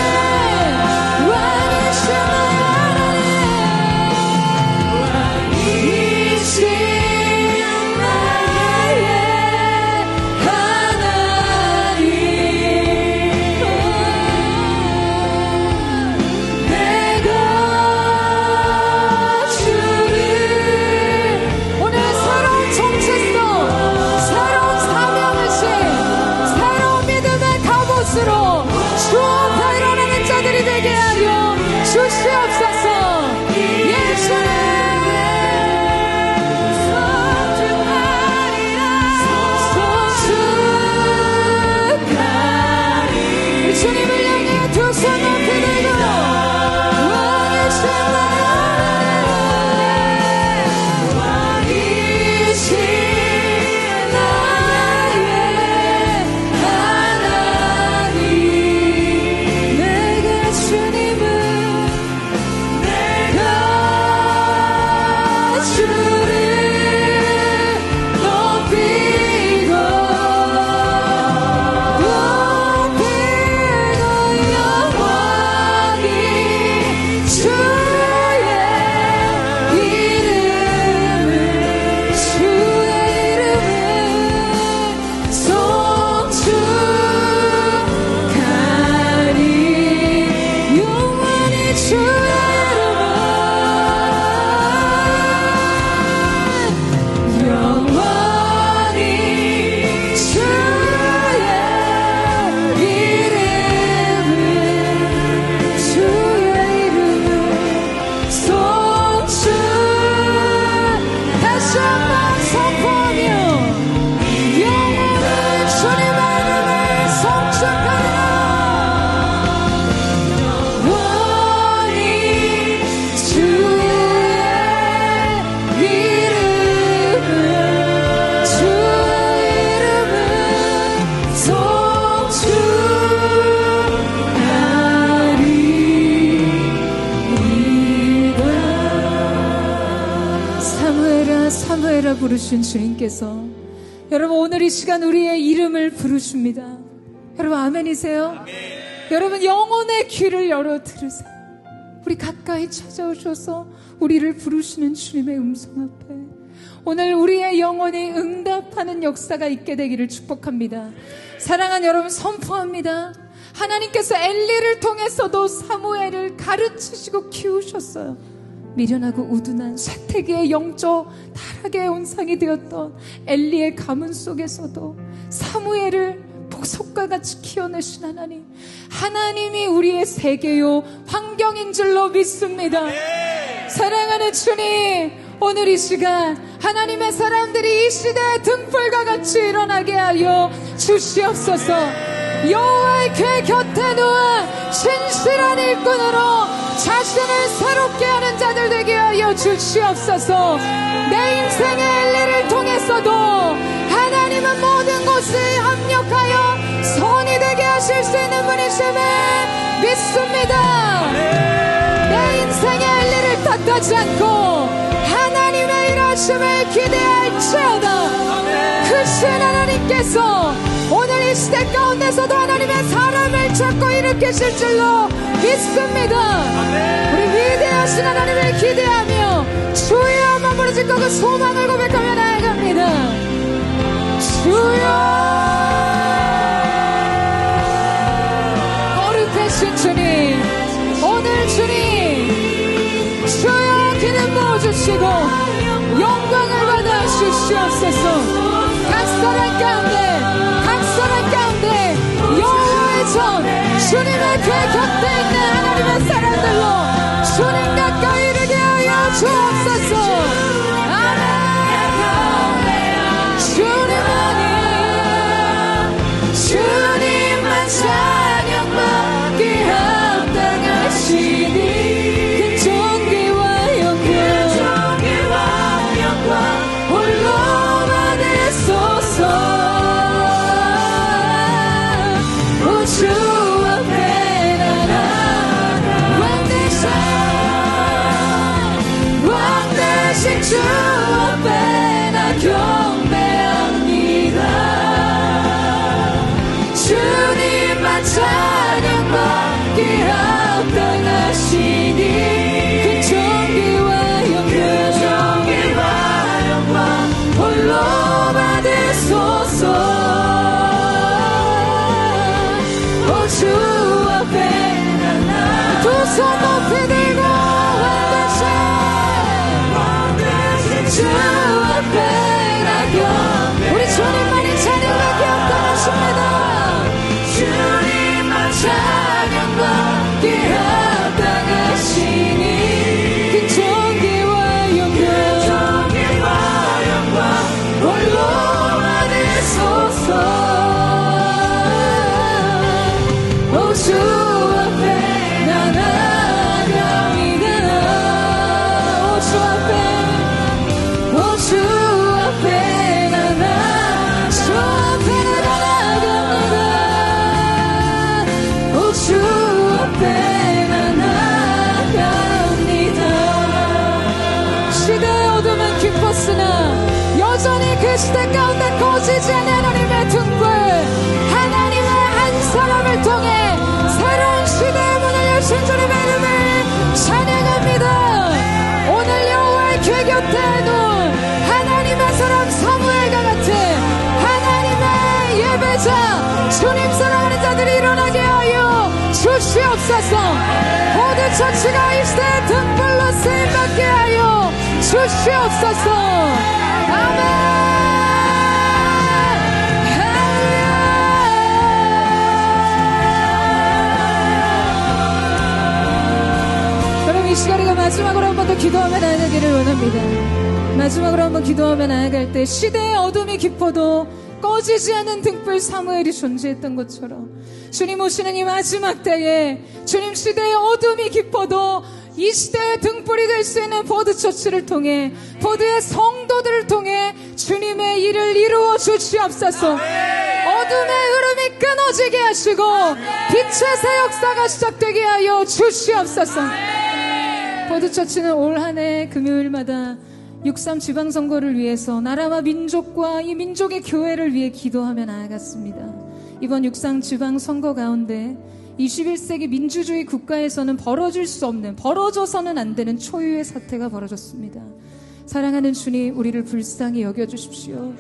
부르신 주님께서 여러분 오늘 이 시간 우리의 이름을 부르십니다. 여러분 아멘이세요? 아멘. 여러분 영혼의 귀를 열어 들으세요. 우리 가까이 찾아오셔서 우리를 부르시는 주님의 음성 앞에 오늘 우리의 영혼이 응답하는 역사가 있게 되기를 축복합니다. 사랑하는 여러분 선포합니다. 하나님께서 엘리를 통해서도 사무엘을 가르치시고 키우셨어요. 미련하고 우둔한 쇠퇴기의 영적 타락의 온상이 되었던 엘리의 가문 속에서도 사무엘을 보석과 같이 키워내신 하나님, 하나님이 우리의 세계요 환경인 줄로 믿습니다. 사랑하는 주님, 오늘 이 시간 하나님의 사람들이 이 시대의 등불과 같이 일어나게 하여 주시옵소서. 여호와의 궤 곁에 누워 신실한 일꾼으로 자신을 새롭게 하는 자들 되게 하여 주시옵소서. 내 인생의 엘리를 통해서도 하나님은 모든 곳에 합력하여 선이 되게 하실 수 있는 분이심을 믿습니다. 내 인생의 엘리를 탓하지 않고 하나님의 일하심을 기대할지어다. 크신 하나님께서 오늘 이 시대 가운데서도 하나님의 사람을 찾고 일으키실 줄로 믿습니다. 우리 위대하신 하나님을 기대하며 주여 한번 부르짖고 그 소망을 고백하며 나아갑니다. 주여, 거룩하신 주님, 오늘 주님 주여 기름 부어주시고 영광을 받아 주시옵소서. 각 사람 가운데 여호와의 전 주님의 궤 곁에 있는 하나님의 사람들로 주님 가까이 이르게 하여 주옵소서. 주님만 찬양받기 합당하시니 그 존귀와 영광 홀로 받으소서. 오 주 앞에 나아가 왕되신 주 앞에 나 경배합니다. 주님만 찬양받기 합당하시니 그 존귀와 영광 홀로 받으소서. 오 주 앞에 나나 두 손 높이 들고 왕되신 주 앞에 나경 우리 주님만이 찬양받기 합당하십니다. 주님만 찬양받기 합당하시니 그 존귀와 영광 홀로 받으소서. 오 주 앞에 나 나아갑니다. 오 주 앞에 나 주 앞에 나아갑니다. 오 주 앞에 나아갑니다. 시대의 어둠은 깊었으나 여전히 그 시대 가운데 꺼지지 않는 하나님의 등불, 하나님의 한 사람을 통해 새로운 시대의 문을 여신 주님의 이름을 찬양합니다. 오늘 여호와의 궤 곁에 누운 하나님의 사람 사무엘과 같은 하나님의 예배자, 주님 사랑하는 자들이 일어나게 하여 주시옵소서. 모든 처치가 이 시대의 등불로 쓰임받게 하여 주시옵소서. 아멘. 이 시간에 마지막으로 한 번 더 기도하며 나아가기를 원합니다. 마지막으로 한 번 기도하며 나아갈 때 시대의 어둠이 깊어도 꺼지지 않는 등불 사무엘이 존재했던 것처럼 주님 오시는 이 마지막 때에 주님 시대의 어둠이 깊어도 이 시대의 등불이 될 수 있는 보드처치를 통해 보드의 성도들을 통해 주님의 일을 이루어 주시옵소서. 어둠의 흐름이 끊어지게 하시고 빛의 새 역사가 시작되게 하여 주시옵소서. 보드처치는 올 한 해 금요일마다 6.3 지방선거를 위해서 나라와 민족과 이 민족의 교회를 위해 기도하며 나아갔습니다. 이번 6.3 지방선거 가운데 21세기 민주주의 국가에서는 벌어질 수 없는, 벌어져서는 안 되는 초유의 사태가 벌어졌습니다. 사랑하는 주님, 우리를 불쌍히 여겨주십시오.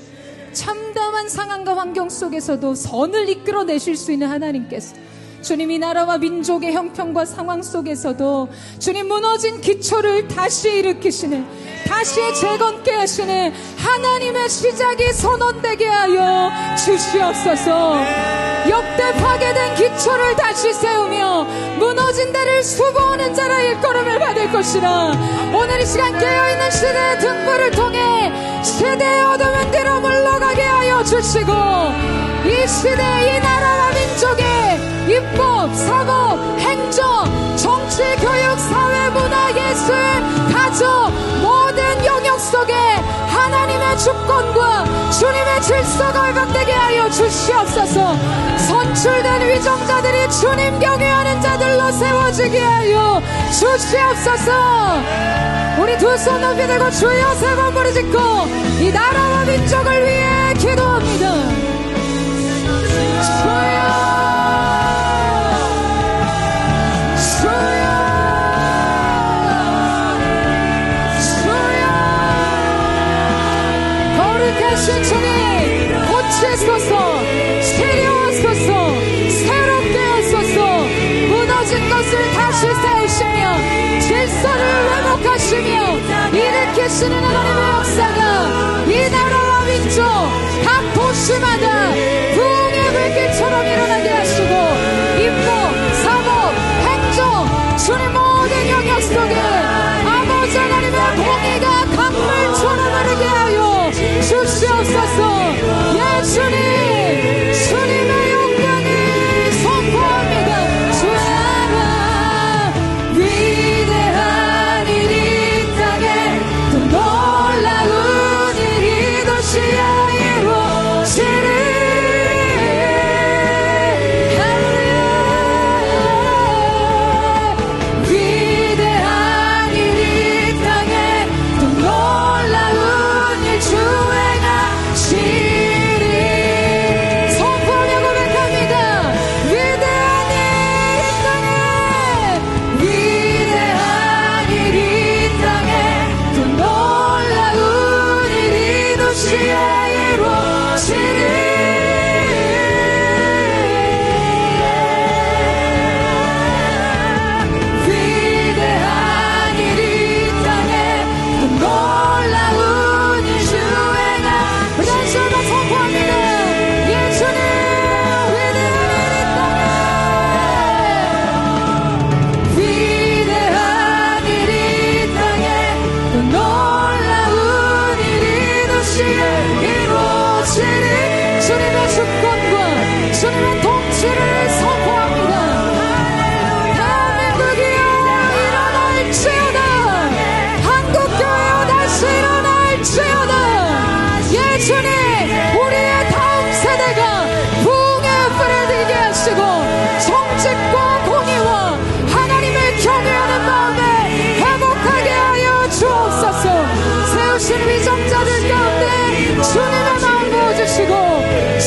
참담한 상황과 환경 속에서도 선을 이끌어내실 수 있는 하나님께서 주님, 이 나라와 민족의 형편과 상황 속에서도 주님, 무너진 기초를 다시 일으키시는, 다시 재건케 하시는 하나님의 시작이 선언되게 하여 주시옵소서. 역대 파괴된 기초를 다시 세우며 무너진 데를 수고하는 자라 일컬음을 받을 것이라. 오늘 이 시간 깨어있는 시대의 등불을 통해 시대의 어둠은 뒤로 물러가게 하여 주시고, 이 시대, 이 나라와 민족의 입법, 사법, 행정, 정치, 교육, 사회, 문화, 예술, 가족, 모든 영역 속에 하나님의 주권과 주님의 질서가 회복되게 하여 주시옵소서. 선출된 위정자들이 주님 경외하는 자들로 세워지게 하여 주시옵소서. 우리 두 손 높이 들고 주여 세 번 부르짖고 이 나라와 민족을 위해 기도합니다. 주여, 거룩하신 주님, 고치소서, 치료하소서, 새롭게 하소서. 무너진 것을 다시 세우시며 질서를 회복하시며 일으키시는 하나님의 역사가 이 나라와 민족 각 도시마다 부흥의 불길처럼 일어나게 하시고, 입법, 사법, 행정, 주님 모든 영역 속에 아버지 하나님의 공의가 강물처럼 흐르게 하여 주시옵소서. 예, 주님, 주님의 영광을 선포합니다. 주여, 위대한 일이 이 땅에 또 놀라운 일이 도시에 이루어지리. 위대한 일이 이 땅에 또 놀라운 일 주행하시리. 선포하며 고백합니다. 위대한 일 이 땅에, 위대한 일이 이 땅에 또 놀라운 일이 도시에 이루어지리. 위대한 일이 이 땅에 또 놀라운 일 주행하. 우리 다시 한번 선포합니다. 예, 주님, 위대한 일이 이 땅에 또 놀라운 일이 도시에 이루어지리. 주님의 주권과 주님의 통치를 선포합니다. 대한민국이여 일어날지어다. 한국교회여 다시 일어날지어다. 예, 주님, 우리의 다음 세대가 부흥의 뿔을 들게 하시고 정직과 공의와 하나님을 경외하는 마음에 회복하게 하여 주옵소서. 세우신 위정자들 가운데 주님의 마음 부어주시고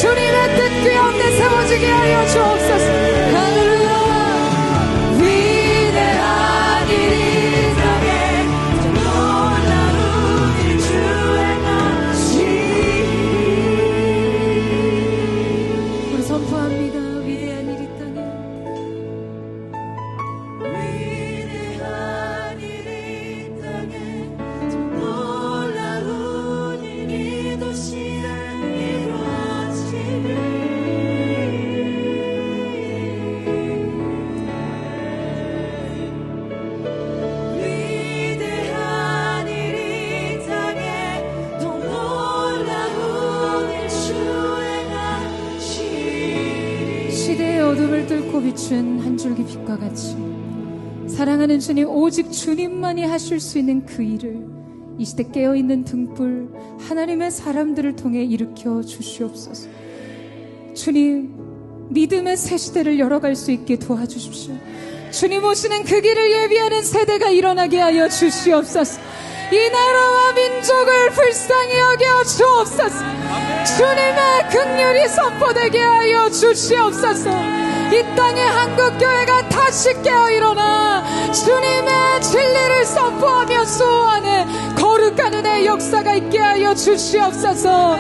주님의 뜻 가운데 세워지게 하여 주옵소서. 할렐루야. 위대한 일이 이 땅에 또 놀라운 일 주행하시리. 우리 선포합니다. 위대한 일 이 땅에, 위대한 일이 이 땅에 또 놀라운 일이 도시에 이루어지리. 위대한 일이 이 땅에 또 놀라운 일 주행하시리. 시대의 어둠을 뚫고 비춘 한 줄기 빛과 같이 사랑하는 주님, 오직 주님만이 하실 수 있는 그 일을 이 시대 깨어있는 등불 하나님의 사람들을 통해 일으켜 주시옵소서. 주님, 믿음의 새 시대를 열어갈 수 있게 도와주십시오. 주님 오시는 그 길을 예비하는 세대가 일어나게 하여 주시옵소서. 이 나라와 민족을 불쌍히 여겨 주옵소서. 주님의 긍휼이 선포되게 하여 주시옵소서. 이 땅의 한국교회가 다시 깨어 일어나 주님의 진리를 선포하며 수호하는 거룩한 은혜의 역사가 있게 하여 주시옵소서.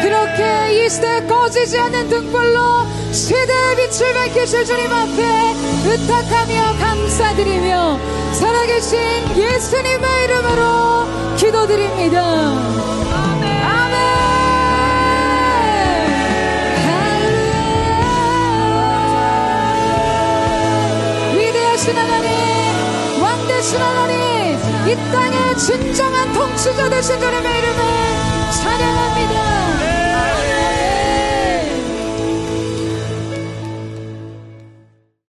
그렇게 이 시대에 꺼지지 않는 등불로 시대의 빛을 밝히실 주님 앞에 의탁하며 감사드리며 살아계신 예수님의 이름으로 기도드립니다. 아멘. 위대하신 하나님, 왕되신 하나님, 이 땅의 진정한 통치자 되신 주님의 이름을